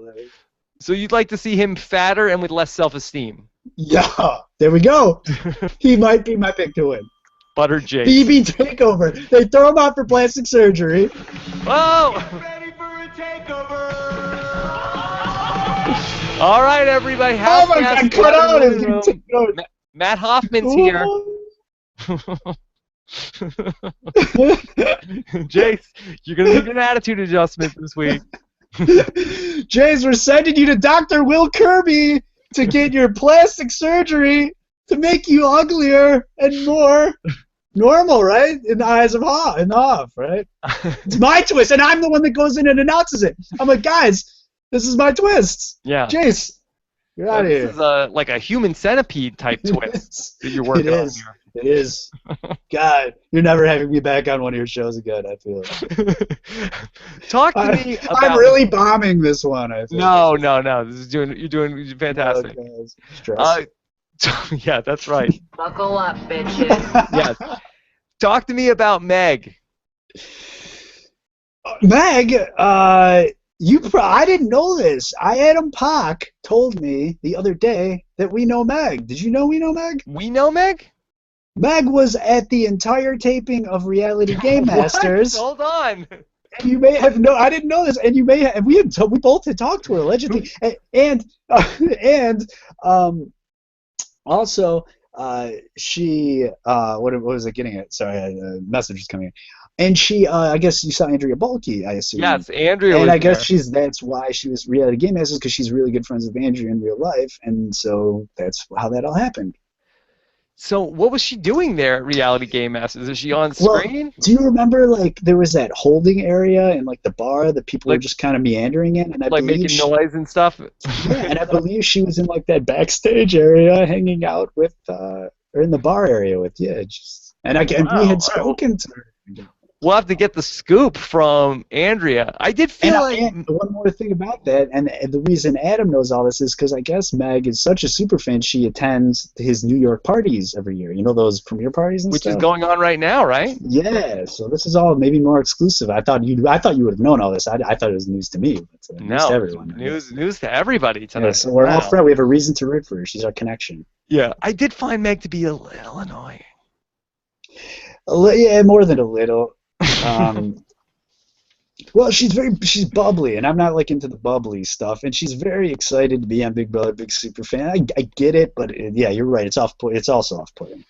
So you'd like to see him fatter and with less self-esteem. Yeah, there we go. He might be my pick to win. Butter Jace. BB Takeover. They throw him out for plastic surgery. Oh! Ready for a takeover! All right, everybody. Oh my God! Cut out! Matt Hoffman's here. Jace, you're gonna need an attitude adjustment this week. Jace, we're sending you to Dr. Will Kirby to get your plastic surgery to make you uglier and more normal, right? In the eyes of Hoff, right? It's my twist, and I'm the one that goes in and announces it. I'm like, guys, this is my twist. Yeah. Jace, you're out of here. This is like a human centipede type twist that you're working on here. It is. God, you're never having me back on one of your shows again, I feel. Talk to me about... I'm really bombing this one, I think. No. You're doing fantastic. Yeah, that's right. Buckle up, bitches. Yes. Talk to me about Meg. Meg, I didn't know this. Adam Pock told me the other day that we know Meg. Did you know we know Meg? We know Meg? Meg was at the entire taping of Reality Game Masters. Hold on. And you may have I didn't know this, and you may have, we both had talked to her allegedly, and also she what was I getting at? Sorry, a message was coming in. And she, I guess you saw Andrea Bulky, I assume. Yes, Andrea And was I guess there. that's why she was Reality Game Masters, because she's really good friends with Andrea in real life, and so that's how that all happened. So what was she doing there at Reality Game Masters? Is she on Well, screen? do you remember like there was that holding area in like the bar that people were Like just kind of meandering in, and I like believe making noise and stuff? yeah, and I believe she was in like that backstage area, hanging out with, or in the bar area with, yeah, just and we Wow. had spoken to her. We'll have to get the scoop from Andrea. I did feel like And one more thing about that, and the reason Adam knows all this is because I guess Meg is such a super fan, she attends his New York parties every year. You know, those premiere parties and which is stuff? going on right now, right? Yeah, so this is all maybe more exclusive. I thought you would have known all this. I thought it was news to me, but news to everyone. News to everybody tonight. Yeah, so we're all Wow. friends. We have a reason to root for her. She's our connection. Yeah, I did find Meg to be a little annoying. Yeah, more than a little. Well, she's bubbly, and I'm not like into the bubbly stuff. And she's very excited to be on Big Brother, big super fan. I get it, but yeah, you're right. It's It's also off-putting.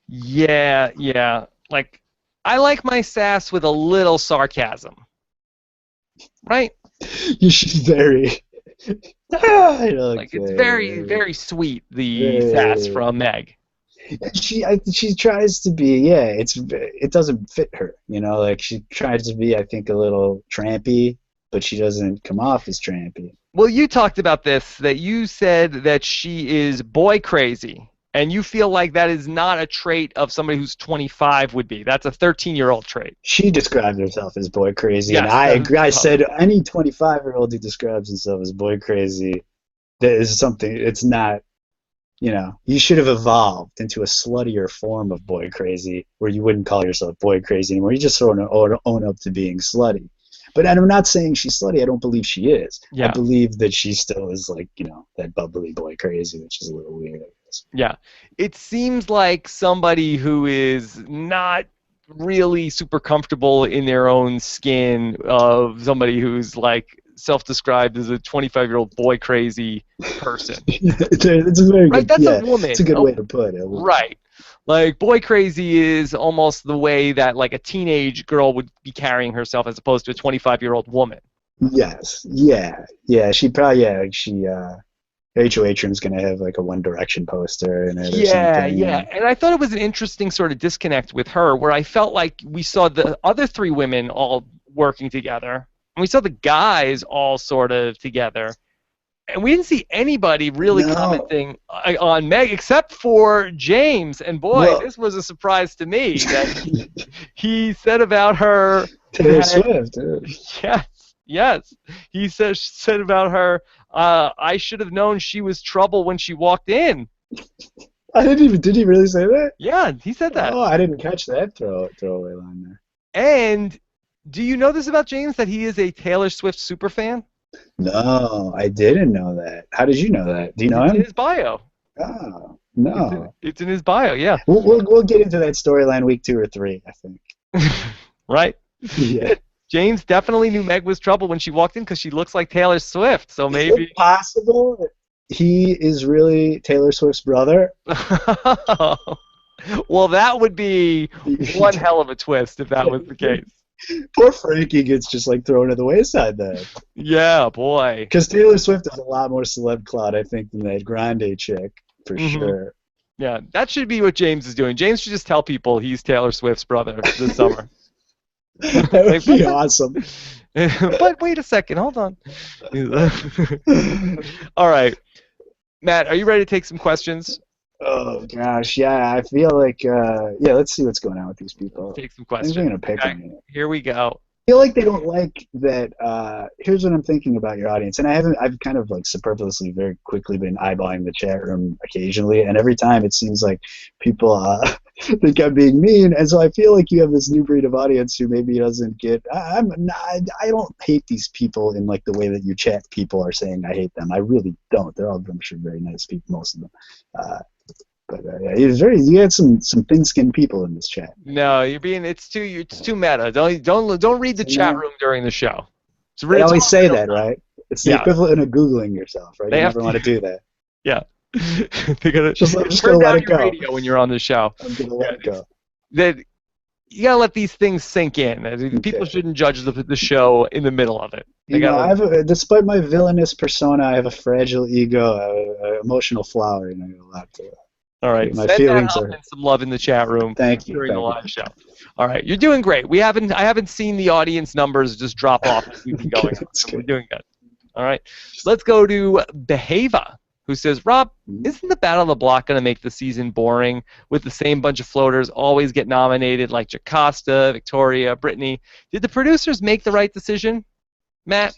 Yeah. Like, I like my sass with a little sarcasm, right? She's very. Like it's very sweet. The sass from Meg. She tries to be, yeah, it doesn't fit her, you know, like she tries to be, I think, a little trampy, but she doesn't come off as trampy. Well, you talked about this, that you said that she is boy crazy, and you feel like that is not a trait of somebody who's 25 would be. That's a 13-year-old trait. She described herself as boy crazy, Yes, and I agree. I said any 25-year-old who describes himself as boy crazy, that is something, it's not. You know, you should have evolved into a sluttier form of boy crazy, where you wouldn't call yourself boy crazy anymore. You just sort of own up to being slutty. But I'm not saying she's slutty. I don't believe she is. Yeah. I believe that she still is like, you know, that bubbly boy crazy, which is a little weird, I guess. Yeah. It seems like somebody who is not really super comfortable in their own skin, of somebody who's like self-described as a 25-year-old boy crazy person. It's a very right, good, that's a woman. It's a good way to put it. Right. Like, boy crazy is almost the way that like a teenage girl would be carrying herself, as opposed to a 25-year-old woman. Yes. Yeah. She probably, HOH room's gonna have like a One Direction poster in it or something. Yeah. And I thought it was an interesting sort of disconnect with her, where I felt like we saw the other three women all working together, and we saw the guys all sort of together, and we didn't see anybody really commenting on Meg except for James. And boy, this was a surprise to me that he said about her. Taylor Swift. Yes. He said about her, I should have known she was trouble when she walked in. I didn't even. Did he really say that? Yeah, he said that. Oh, I didn't catch that throwaway line there. And do you know this about James, that he is a Taylor Swift superfan? No, I didn't know that. How did you know that? Do you know him? It's in his bio. Oh, no. It's in his bio, yeah. We'll get into that storyline week 2 or 3, I think. Right? Yeah. James definitely knew Meg was trouble when she walked in because she looks like Taylor Swift. So maybe. Is it possible that he is really Taylor Swift's brother? Well, that would be one hell of a twist if that was the case. Poor Frankie gets just like thrown to the wayside then. Yeah, boy. Because Taylor Swift has a lot more celeb clout, I think, than that Grande chick, for sure. Yeah, that should be what James is doing. James should just tell people he's Taylor Swift's brother this summer. That would be awesome. But wait a second, hold on. All right. Matt, are you ready to take some questions? Oh, gosh, yeah, I feel like, let's see what's going on with these people. Take some questions. I'm going to pick them. Here we go. I feel like they don't like that. Here's what I'm thinking about your audience, and I've kind of like superfluously very quickly been eyeballing the chat room occasionally, and every time it seems like people think I'm being mean, and so I feel like you have this new breed of audience who maybe doesn't get. I don't hate these people in like the way that you chat people are saying I hate them. I really don't. They're all, I'm sure, very nice people, most of them. But you had some thin-skinned people in this chat. No, it's too meta. Don't read the chat room during the show. They always say that, right? It's the equivalent of Googling yourself, right? You never want to do that. Yeah. They gotta just turn let down it go. your radio when you're on the show. I'm gonna let it go. That you gotta let these things sink in. People shouldn't judge the show in the middle of it. Despite my villainous persona, I have a fragile ego, an emotional flower, and I got a lot to. All right, My send feelings Matt are. Hoffman some love in the chat room Thank you. during the live show. All right, you're doing great. I haven't seen the audience numbers just drop off as we've been going on. So we're doing good. All right, let's go to Behava, who says, Rob, isn't the Battle of the Block going to make the season boring with the same bunch of floaters always get nominated like Jocasta, Victoria, Brittany? Did the producers make the right decision, Matt?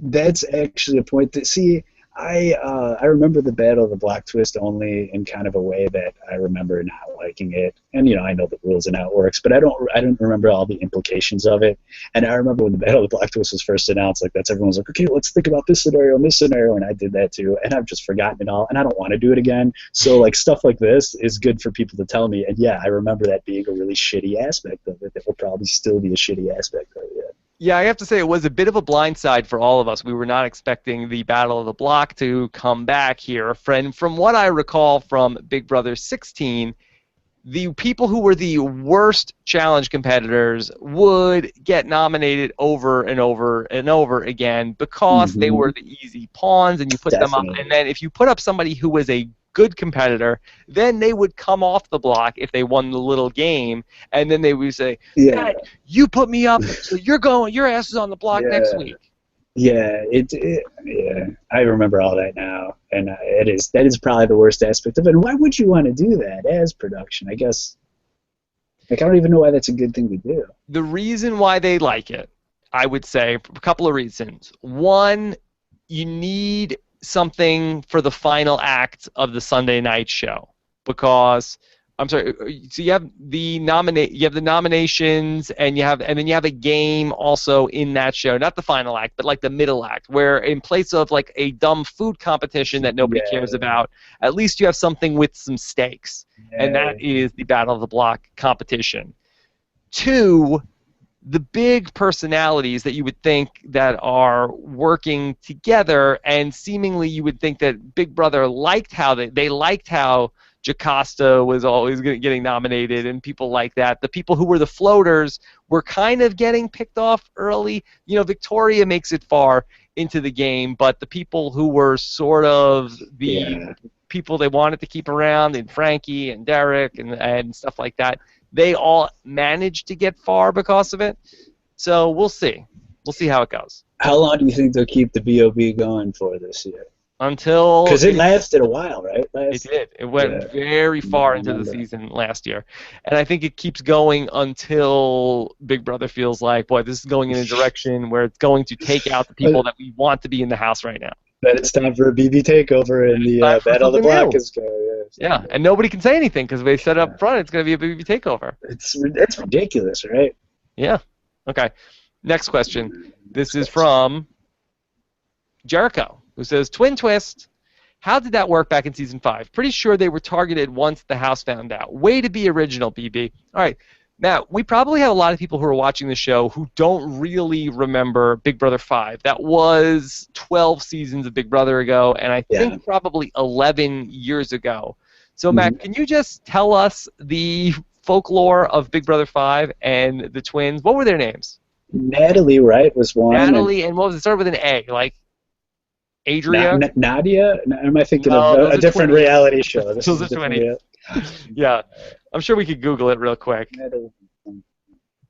That's actually a point that, see, I remember the Battle of the Block twist only in kind of a way that I remember not liking it, and I know the rules and how it works, but I don't remember all the implications of it. And I remember when the Battle of the Block twist was first announced, like everyone was like, okay, let's think about this scenario and this scenario, and I did that too, and I've just forgotten it all, and I don't want to do it again. So like stuff like this is good for people to tell me, and yeah, I remember that being a really shitty aspect of it. That will probably still be a shitty aspect of it. Yeah, I have to say it was a bit of a blindside for all of us. We were not expecting the Battle of the Block to come back here. From what I recall from Big Brother 16, the people who were the worst challenge competitors would get nominated over and over and over again because they were the easy pawns, and you put them up. And then if you put up somebody who was a good competitor, then they would come off the block if they won the little game, and then they would say, "Dad, you put me up, so your ass is on the block next week." Yeah, I remember all that now, and that is probably the worst aspect of it. And why would you want to do that as production? I guess, I don't even know why that's a good thing to do. The reason why they like it, I would say, a couple of reasons. One, you need something for the final act of the Sunday night show, because so you have the nominations, and then you have a game also in that show, not the final act, but like the middle act, where in place of like a dumb food competition that nobody cares about, at least you have something with some stakes, and that is the Battle of the Block competition. Two, the big personalities that you would think that are working together, and seemingly you would think that Big Brother liked how they liked how Jocasta was always getting nominated, and people like that. The people who were the floaters were kind of getting picked off early. Victoria makes it far into the game, but the people who were sort of the people they wanted to keep around, and Frankie and Derek and stuff like that, they all managed to get far because of it. So we'll see. We'll see how it goes. How long do you think they'll keep the BOB going for this year? Until... Because it lasted a while, right? It did. It went very far into the season last year. And I think it keeps going until Big Brother feels like, boy, this is going in a direction where it's going to take out the people that we want to be in the house right now. That it's time for a BB takeover, and the Battle of the Block is going. Yeah, and nobody can say anything because they said up front it's going to be a BB takeover. It's ridiculous, right? Yeah. Okay. Next question. This is from Jericho, who says, Twin Twist, how did that work back in Season 5? Pretty sure they were targeted once the house found out. Way to be original, BB. All right. Now, we probably have a lot of people who are watching the show who don't really remember Big Brother 5. That was 12 seasons of Big Brother ago, and I think probably 11 years ago. So, Matt, can you just tell us the folklore of Big Brother 5 and the twins? What were their names? Natalie, right, was one. Natalie, and what was it? It started with an A, like Adria? Nadia? Am I thinking of a different reality show? This is a different yeah. I'm sure we could Google it real quick.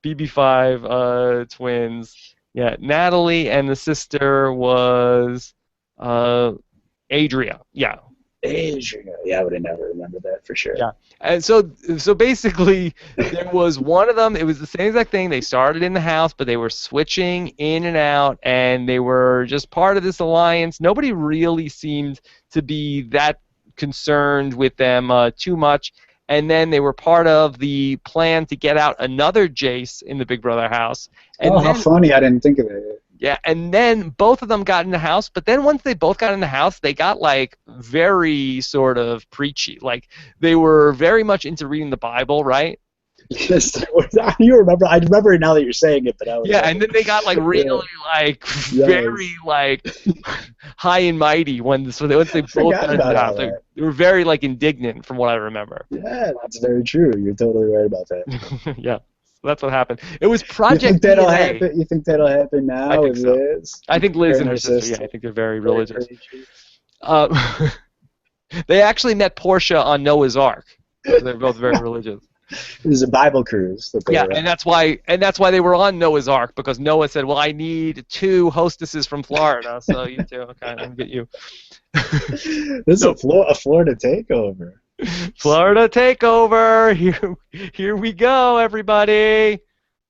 BB5 twins. Yeah, Natalie, and the sister was Adria. Yeah. Adria. Yeah, I would have never remembered that for sure. Yeah. And so basically, there was one of them. It was the same exact thing. They started in the house, but they were switching in and out, and they were just part of this alliance. Nobody really seemed to be that concerned with them too much. And then they were part of the plan to get out another Jace in the Big Brother house. And how funny. I didn't think of it. Yeah, and then both of them got in the house, but then once they both got in the house, they got, like, very sort of preachy. Like, they were very much into reading the Bible, right? Yes, you remember. I remember it now that you're saying it, but I was and then they got like really like very like high and mighty once they both got into the house. They were very like indignant, from what I remember. Yeah, that's very true. You're totally right about that. Yeah. that's what happened. It was You Project think that'll DNA. happen? You think that'll happen now I think with so. Liz? I think Liz Her and her sister, sister. yeah, I think they're very religious. Preacher. They actually met Portia on Noah's Ark. They're both very religious. It was a Bible cruise that they Yeah, were and that's why they were on Noah's Ark, because Noah said, "Well, I need 2 hostesses from Florida, so you two, okay, I'll get you." This is a Florida takeover. Florida takeover. Here we go, everybody.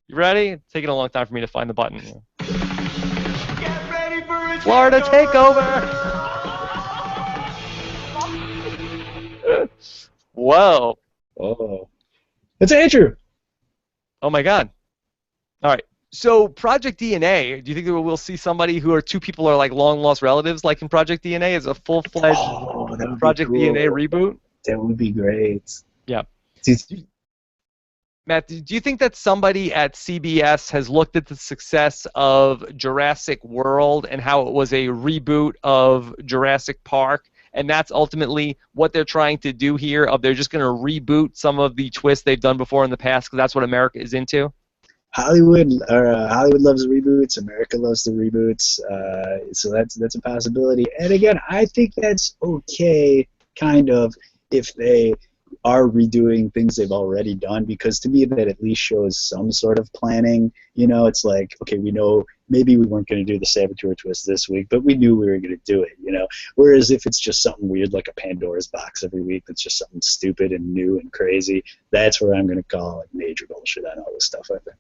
You ready? It's taking a long time for me to find the button. Get ready for a Florida takeover. Whoa. Oh. It's Andrew. Oh my God. All right. So Project DNA, do you think that we'll see somebody who are 2 people are like long lost relatives, like in Project DNA, as a full-fledged That would Project be cool. DNA reboot? That would be great. Yeah. Dude, Matt, do you think that somebody at CBS has looked at the success of Jurassic World and how it was a reboot of Jurassic Park, and that's ultimately what they're trying to do here? They're just going to reboot some of the twists they've done before in the past, because that's what America is into? Hollywood loves the reboots. America loves the reboots. So that's a possibility. And again, I think that's okay, kind of, if they are redoing things they've already done, because to me that at least shows some sort of planning. You know, it's like, okay, we know maybe we weren't going to do the Saboteur twist this week, but we knew we were going to do it, you know. Whereas if it's just something weird like a Pandora's box every week that's just something stupid and new and crazy, that's where I'm going to call like major bullshit on all this stuff, I think.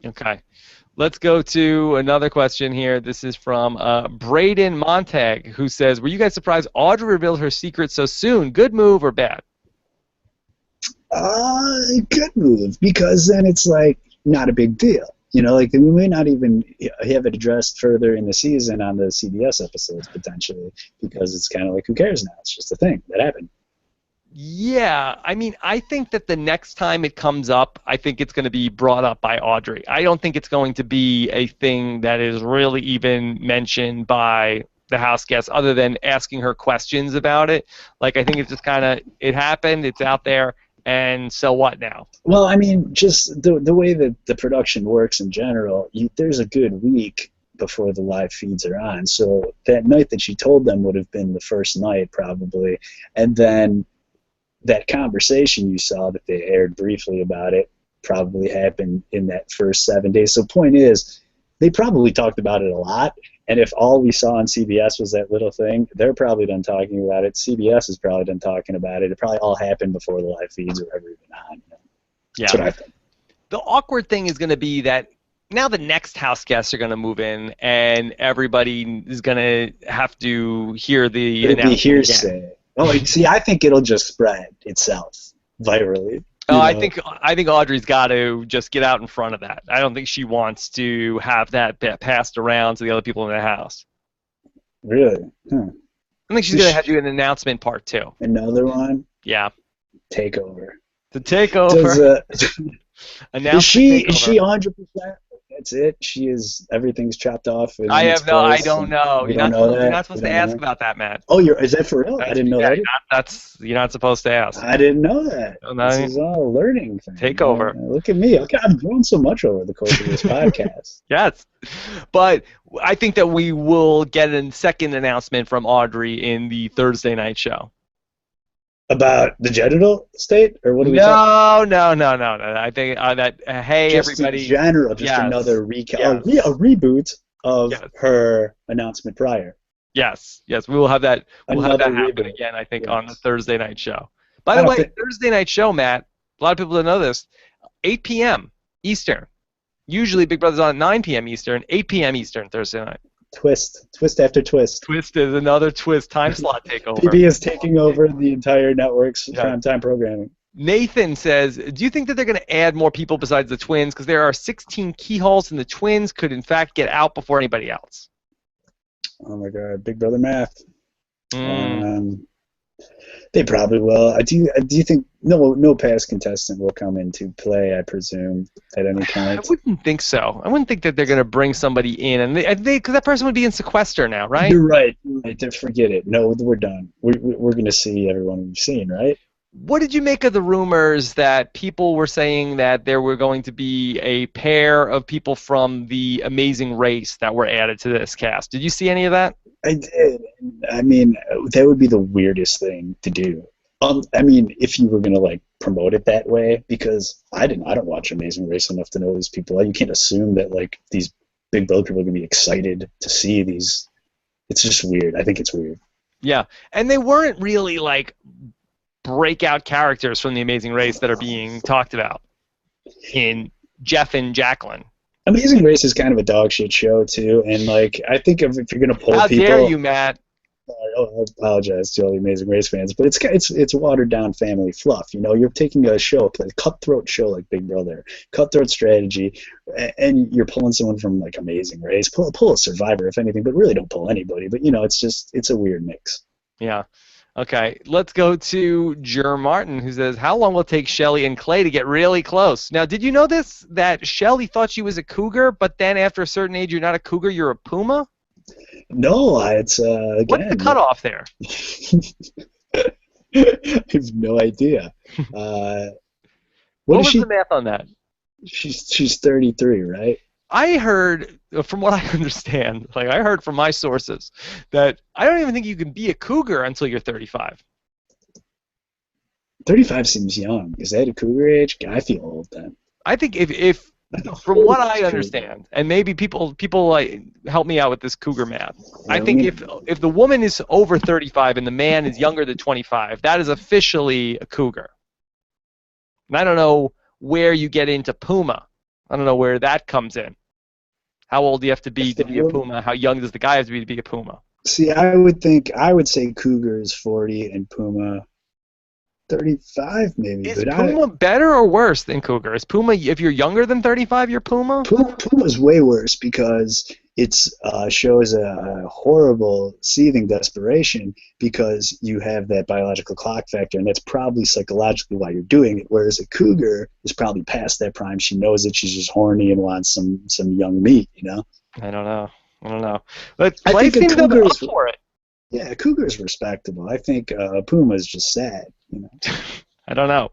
Okay. Let's go to another question here. This is from Braden Montag, who says, were you guys surprised Audrey revealed her secret so soon? Good move or bad? Good move, because then it's like not a big deal. You know, like we may not even have it addressed further in the season on the CBS episodes potentially, because it's kind of like, who cares now? It's just a thing that happened. Yeah, I mean, I think that the next time it comes up, I think it's going to be brought up by Audrey. I don't think it's going to be a thing that is really even mentioned by the house guests, other than asking her questions about it. Like, I think it's just kind of, it happened, it's out there, and so what now? Well, I mean, just the way that the production works in general, there's a good week before the live feeds are on. So that night that she told them would have been the first night probably, and then that conversation you saw that they aired briefly about it probably happened in that first 7 days. So point is, they probably talked about it a lot, and if all we saw on CBS was that little thing, they're probably done talking about it. CBS is probably done talking about it. It probably all happened before the live feeds were ever even on. Yeah. That's what I think. The awkward thing is going to be that now the next house guests are going to move in, and everybody is going to have to hear the It'll be announcement hearsay. again. Oh, see, I think it'll just spread itself virally. Oh, You I know? think Audrey's got to just get out in front of that. I don't think she wants to have that passed around to the other people in the house. Really? Huh. I think she's going to have to do an announcement part 2. Another one? Yeah. Takeover. The takeover. Is she 100%? That's it? She is, everything's chopped off? I have no, I don't know. You're not supposed to ask about that, Matt. Oh, is that for real? I didn't know that. You're not supposed to ask. I didn't know that. No, This is all a learning thing. Takeover. Look at me. Okay, I've grown so much over the course of this podcast. Yes. But I think that we will get a second announcement from Audrey in the Thursday night show. About the genital state, or what are we talking? No. I think that hey, just everybody. In general, just yes. another recap, yes. a reboot of yes. her announcement prior. Yes, we will have that. We'll have that happen reboot. again, I think, Yes. on the Thursday night show. By the way, Thursday night show, Matt. A lot of people don't know this. 8 p.m. Eastern. Usually, Big Brother's on at 9 p.m. Eastern, 8 p.m. Eastern Thursday night. Twist after twist. Twist is another twist. Time slot takeover. BB is taking over the entire network's primetime programming. Nathan says, do you think that they're going to add more people besides the twins? Because there are 16 keyholes, and the twins could, in fact, get out before anybody else. Oh, my God. Big Brother math. They probably will. Do you think no past contestant will come into play, I presume, at any point? I wouldn't think so. I wouldn't think that they're going to bring somebody in, and because that person would be in sequester now, right? You're right. Forget it. No, we're done. We're going to see everyone we've seen, right? What did you make of the rumors that people were saying that there were going to be a pair of people from the Amazing Race that were added to this cast? Did you see any of that? I did. I mean, that would be the weirdest thing to do. I mean, if you were gonna like promote it that way, because I don't watch Amazing Race enough to know these people. You can't assume that like these Big Brother people are gonna be excited to see these. It's just weird. I think it's weird. Yeah, and they weren't really like breakout characters from the Amazing Race that are being talked about in Jeff and Jacqueline. Amazing Race is kind of a dog shit show too, and like I think if you're gonna pull How people, dare you, Matt? I apologize to all the Amazing Race fans, but it's watered down family fluff. You know, you're taking a show, a cutthroat show like Big Brother, cutthroat strategy, and you're pulling someone from like Amazing Race. Pull a Survivor if anything, but really don't pull anybody. But you know, it's a weird mix. Yeah. Okay, let's go to Jer Martin, who says, how long will it take Shelly and Clay to get really close? Now, did you know this, that Shelly thought she was a cougar, but then after a certain age, you're not a cougar, you're a Puma? No, it's again. What's the cutoff there? I have no idea. What was the math on that? She's 33, right? I heard, from what I understand, like I heard from my sources, that I don't even think you can be a cougar until you're 35. 35 seems young. Is that a cougar age? I feel old then. I think if from what I understand, and maybe people like help me out with this cougar math. Yeah, I think if the woman is over 35 and the man is younger than 25, that is officially a cougar. And I don't know where you get into Puma. I don't know where that comes in. How old do you have to be a Puma? How young does the guy have to be a Puma? See, I would say Cougar is 40 and Puma 35 maybe. Is Puma better or worse than Cougar? Is Puma, if you're younger than 35, you're Puma? Puma's way worse because it shows a horrible seething desperation because you have that biological clock factor, and that's probably psychologically why you're doing it. Whereas a cougar is probably past that prime. She knows that she's just horny and wants some young meat, you know? I don't know. But I Clay think seems to be up for it. Yeah, a cougar is respectable. I think Puma is just sad, you know? I don't know.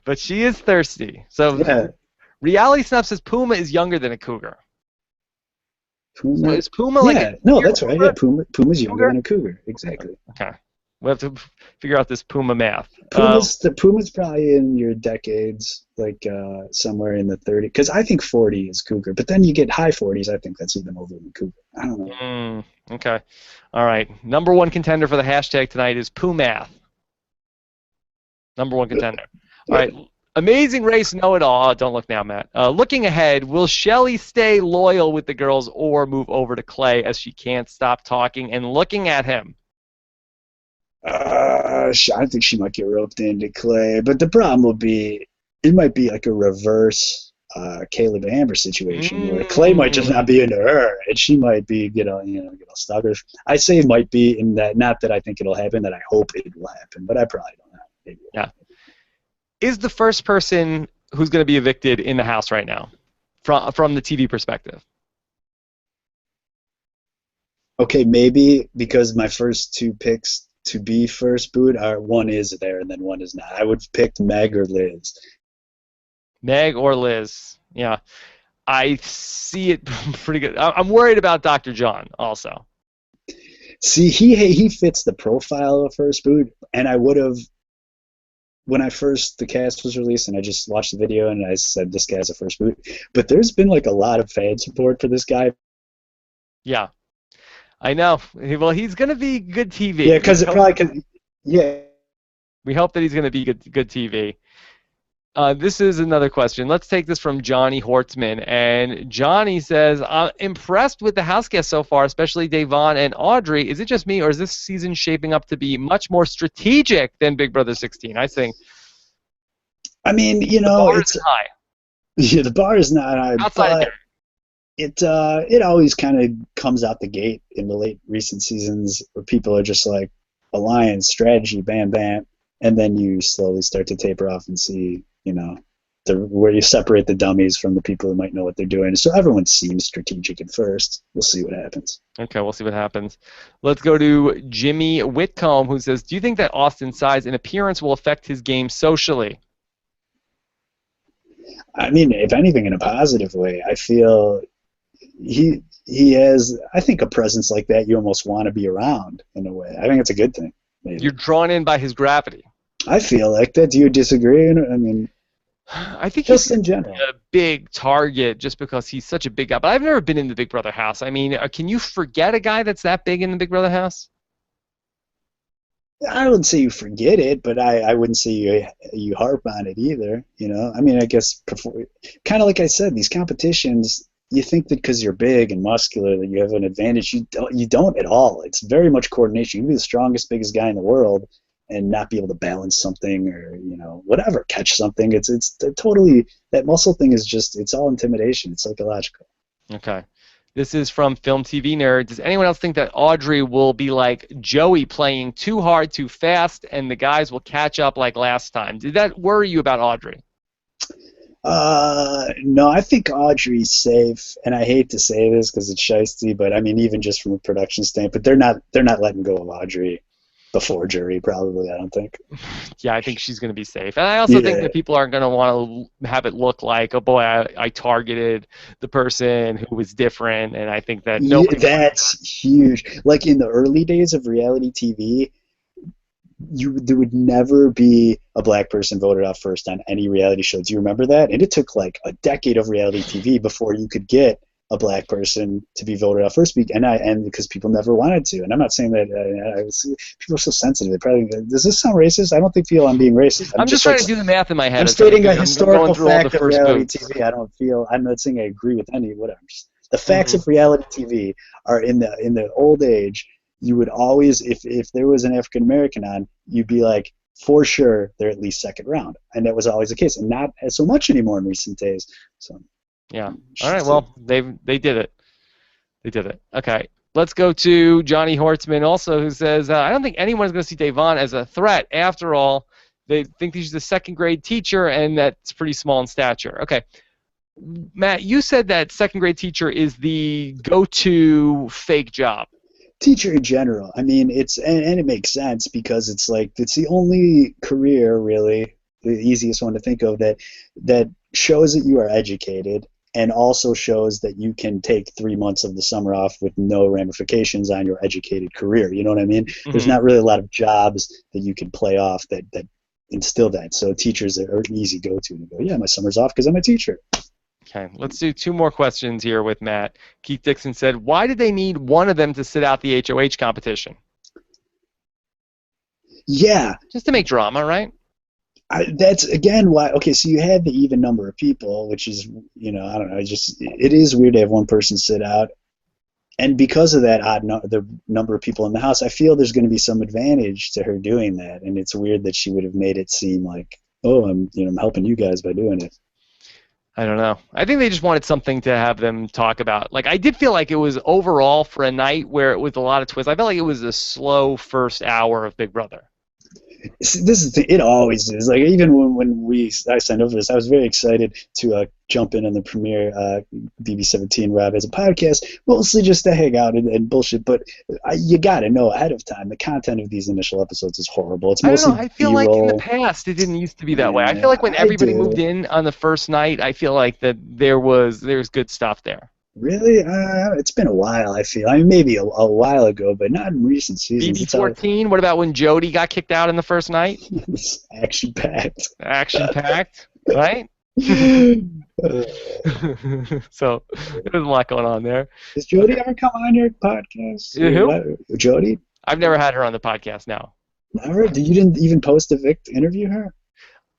But she is thirsty. So yeah. Reality Snuff says Puma is younger than a cougar. Puma? So is Puma like a no, that's right. Yeah, Puma's younger than a cougar. Exactly. Okay. We have to figure out this Puma math. Puma's probably in your decades, like somewhere in the 30s. Because I think 40 is cougar, but then you get high 40s. I think that's even over than cougar. I don't know. Okay. All right. Number one contender for the hashtag tonight is Pumath. Number one contender. All right. Amazing Race Know-It-All. Oh, don't look now, Matt. Looking ahead, will Shelly stay loyal with the girls or move over to Clay as she can't stop talking and looking at him? I think she might get roped into Clay, but the problem will be it might be like a reverse Caleb Amber situation where Clay might just not be into her, and she might be get all stuck. I say it might be in that, not that I think it'll happen, that I hope it will happen, but I probably don't know. Maybe is the first person who's going to be evicted in the house right now, from the TV perspective? Okay, maybe because my first two picks to be first boot are one is there and then one is not. I would have picked Meg or Liz. Meg or Liz, yeah. I see it pretty good. I'm worried about Dr. John also. See, he fits the profile of a first boot, and I would have, when the cast was released and I just watched the video and I said this guy's a first boot, but there's been like a lot of fan support for this guy. Yeah, I know. Well, he's gonna be good TV. Yeah, because we hope that he's gonna be good TV. This is another question. Let's take this from Johnny Hortzman. And Johnny says, I'm impressed with the house guests so far, especially Devon and Audrey. Is it just me, or is this season shaping up to be much more strategic than Big Brother 16? I think. I mean, the bar is high. Yeah, the bar is not high. Outside it always kind of comes out the gate in the late recent seasons where people are just like, alliance, strategy, bam, bam. And then you slowly start to taper off and see, where you separate the dummies from the people who might know what they're doing. So everyone seems strategic at first. We'll see what happens. Okay, we'll see what happens. Let's go to Jimmy Whitcomb, who says, do you think that Austin's size and appearance will affect his game socially? I mean, if anything, in a positive way. I feel he has, I think, a presence like that you almost want to be around in a way. I think it's a good thing. Maybe. You're drawn in by his gravity. I feel like that. Do you disagree? I mean, I think just he's in general a big target just because he's such a big guy. But I've never been in the Big Brother house. I mean, can you forget a guy that's that big in the Big Brother house? I wouldn't say you forget it, but I wouldn't say you harp on it either. You know, I mean, I guess kind of like I said, these competitions, you think that because you're big and muscular that you have an advantage. You don't at all. It's very much coordination. You can be the strongest, biggest guy in the world and not be able to balance something or, you know, whatever, catch something. It's totally, that muscle thing is just, it's all intimidation. It's psychological. Okay. This is from Film TV Nerd. Does anyone else think that Audrey will be like Joey, playing too hard, too fast, and the guys will catch up like last time? Did that worry you about Audrey? No, I think Audrey's safe, and I hate to say this because it's shiesty, but I mean, even just from a production standpoint, they're not letting go of Audrey before jury, probably. I don't think. Yeah, I think she's going to be safe, and I also think that people aren't going to want to have it look like, oh boy, I targeted the person who was different, and I think that nobody. That's huge. Like in the early days of reality TV, there would never be a black person voted off first on any reality show. Do you remember that? And it took like a decade of reality TV before you could get a black person to be voted off first, and because people never wanted to. And I'm not saying that people are so sensitive. They probably, does this sound racist? I don't think I'm being racist. I'm just trying to do the math in my head. I'm stating a historical fact of reality TV. I'm not saying I agree with any whatever. The facts of reality TV are in the old age. You would always, if there was an African American on, you'd be like, for sure, they're at least second round, and that was always the case, and not so much anymore in recent days. So. Yeah. All right. Well, they did it. They did it. Okay. Let's go to Johnny Hortzman also, who says, I don't think anyone's going to see Devon as a threat. After all, they think he's a second-grade teacher, and that's pretty small in stature. Okay. Matt, you said that second-grade teacher is the go-to fake job. Teacher in general. I mean, and it makes sense because it's like it's the only career, really, the easiest one to think of that shows that you are educated, and also shows that you can take 3 months of the summer off with no ramifications on your educated career. You know what I mean? Mm-hmm. There's not really a lot of jobs that you can play off that instill that. So teachers are an easy go-to. To go, yeah, my summer's off because I'm a teacher. Okay, let's do 2 more questions here with Matt. Keith Dixon said, why did they need one of them to sit out the HOH competition? Yeah. Just to make drama, right? That's again why. Okay, so you had the even number of people, which is, you know, I don't know. It is weird to have one person sit out, and because of that the number of people in the house, I feel there's going to be some advantage to her doing that, and it's weird that she would have made it seem like, oh, I'm helping you guys by doing it. I don't know. I think they just wanted something to have them talk about. Like, I did feel like it was overall for a night where it was a lot of twists. I felt like it was a slow first hour of Big Brother. This is it always is. Like, even when I signed up for this, I was very excited to jump in on the premiere BB17 RHAP as a podcast, mostly just to hang out and bullshit. But you got to know ahead of time the content of these initial episodes is horrible. It's mostly I feel like in the past it didn't used to be that way. I feel like when everybody moved in on the first night, I feel like that there's good stuff there. Really? It's been a while, I feel. I mean, maybe a while ago, but not in recent seasons. BB14? What about when Jody got kicked out in the first night? It's action-packed. Action-packed, right? So there's a lot going on there. Does Jody ever come on your podcast? Who? Jody? I've never had her on the podcast, no. Never? You didn't even post interview her?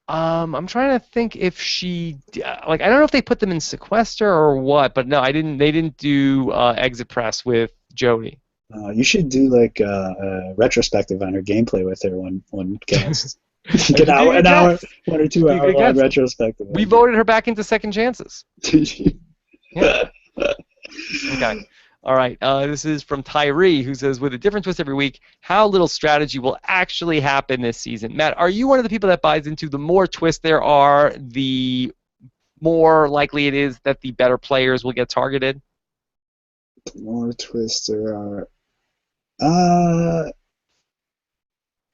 I'm trying to think if she I don't know if they put them in sequester or what, but no, I didn't. They didn't do exit press with Jody. You should do like a retrospective on her gameplay with her one cast. An hour, 1 or 2 hour long retrospective. We voted her back into second chances. Yeah. Okay. All right. This is from Tyree, who says, with a different twist every week, how little strategy will actually happen this season? Matt, are you one of the people that buys into the more twists there are, the more likely it is that the better players will get targeted? More twists there are.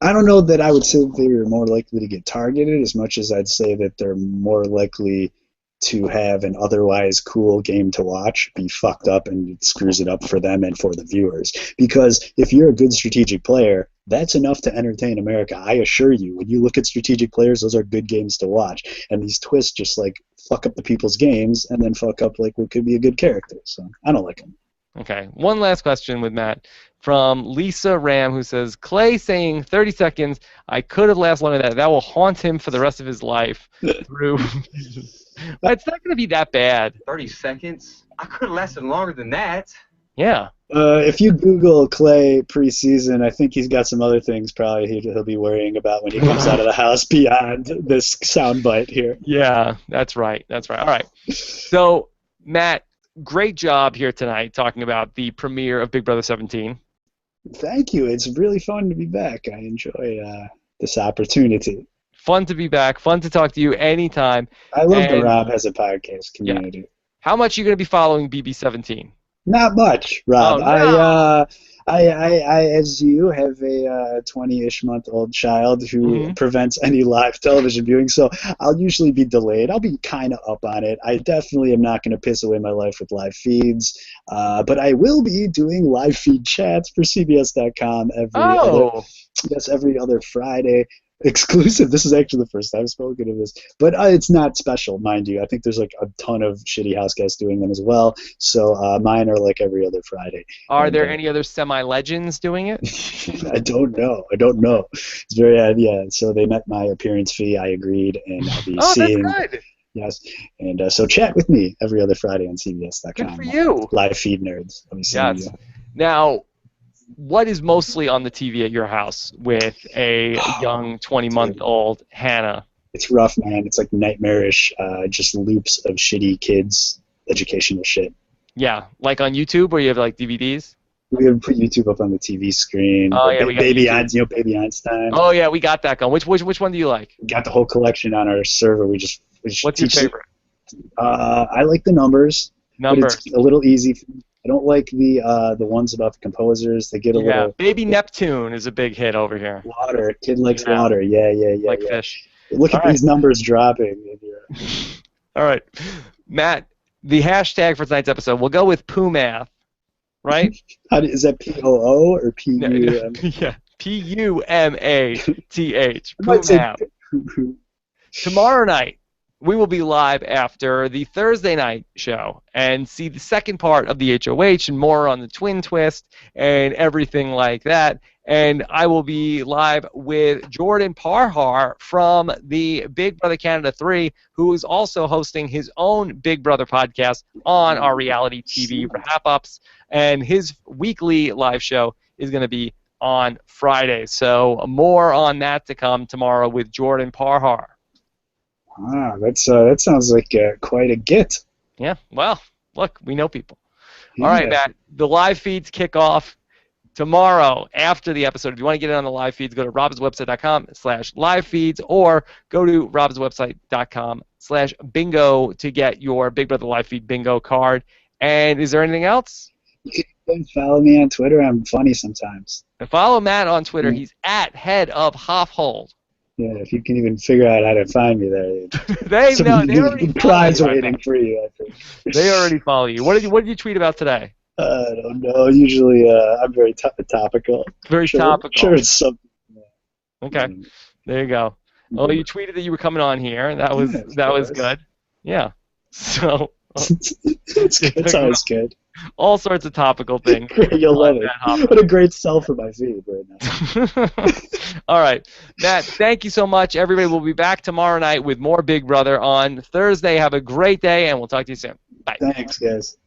I don't know that I would say that they're more likely to get targeted as much as I'd say that they're more likely to have an otherwise cool game to watch be fucked up, and it screws it up for them and for the viewers. Because if you're a good strategic player, that's enough to entertain America. I assure you, when you look at strategic players, those are good games to watch. And these twists just like fuck up the people's games and then fuck up like what could be a good character. So I don't like them. Okay. One last question with Matt from Lisa Ram, who says, Clay saying 30 seconds, I could have lasted longer than that. That will haunt him for the rest of his life. Through. It's not going to be that bad. 30 seconds? I could have lasted longer than that. Yeah. If you Google Clay preseason, I think he's got some other things probably he'll be worrying about when he comes out of the house beyond this soundbite here. Yeah, that's right. That's right. All right. So, Matt, great job here tonight talking about the premiere of Big Brother 17. Thank you. It's really fun to be back. I enjoy this opportunity. Fun to be back. Fun to talk to you anytime. I love the Rob Has a Podcast community. Yeah. How much are you going to be following BB17? Not much, Rob. Oh, no. I, as you, have a 20-ish month old child who prevents any live television viewing, so I'll usually be delayed. I'll be kind of up on it. I definitely am not going to piss away my life with live feeds, but I will be doing live feed chats for CBS.com every other Friday. Exclusive. This is actually the first time I've spoken of this, but it's not special, mind you. I think there's like a ton of shitty Houseguests doing them as well. So mine are like every other Friday. Are there any other semi-legends doing it? I don't know. It's very yeah. So they met my appearance fee. I agreed, and I'll be seeing. That's good. Yes, and so chat with me every other Friday on CBS.com. Good for you. Live feed nerds. I'll be seeing you. Now, what is mostly on the TV at your house with a young 20-month-old Hannah? It's rough, man. It's like nightmarish, just loops of shitty kids' educational shit. Yeah, like on YouTube where you have like DVDs? We would put YouTube up on the TV screen. Oh, yeah, we got Baby Einstein. Oh, yeah, we got that going. Which one do you like? We got the whole collection on our server. We just What's your favorite? I like the numbers. But it's a little easy for me. I don't like the ones about the composers. They get a little. Baby Neptune is a big hit over here. Water. Kid likes water. Yeah. Like fish. Look at these numbers dropping. All right. Matt, the hashtag for tonight's episode, we'll go with Puma, right? Is that P-O-O or P-U-M? Yeah, P-U-M-A-T-H. Puma. Tomorrow night, we will be live after the Thursday night show and see the second part of the HOH and more on the twin twist and everything like that. And I will be live with Jordan Parhar from the Big Brother Canada 3, who is also hosting his own Big Brother podcast on our reality TV wrap-ups. And his weekly live show is going to be on Friday. So more on that to come tomorrow with Jordan Parhar. Wow, that sounds like quite a get. Yeah, well, look, we know people. Yeah. All right, Matt, the live feeds kick off tomorrow after the episode. If you want to get in on the live feeds, go to robswebsite.com/live feeds or go to robswebsite.com/bingo to get your Big Brother live feed bingo card. And is there anything else? You can follow me on Twitter. I'm funny sometimes. And follow Matt on Twitter. He's at Head of Hofhold. Yeah, if you can even figure out how to find me there. They already prize waiting for you, I think. They already follow you. What did you tweet about today? I don't know. Usually I'm very topical. Very topical. Sure it's something. Okay. There you go. Well, you tweeted that you were coming on here. That was good. Yeah. So it's always good. All sorts of topical things. You'll love it. What a great sell for my feed right now. All right. Matt, thank you so much. Everybody will be back tomorrow night with more Big Brother on Thursday. Have a great day, and we'll talk to you soon. Bye. Thanks, guys.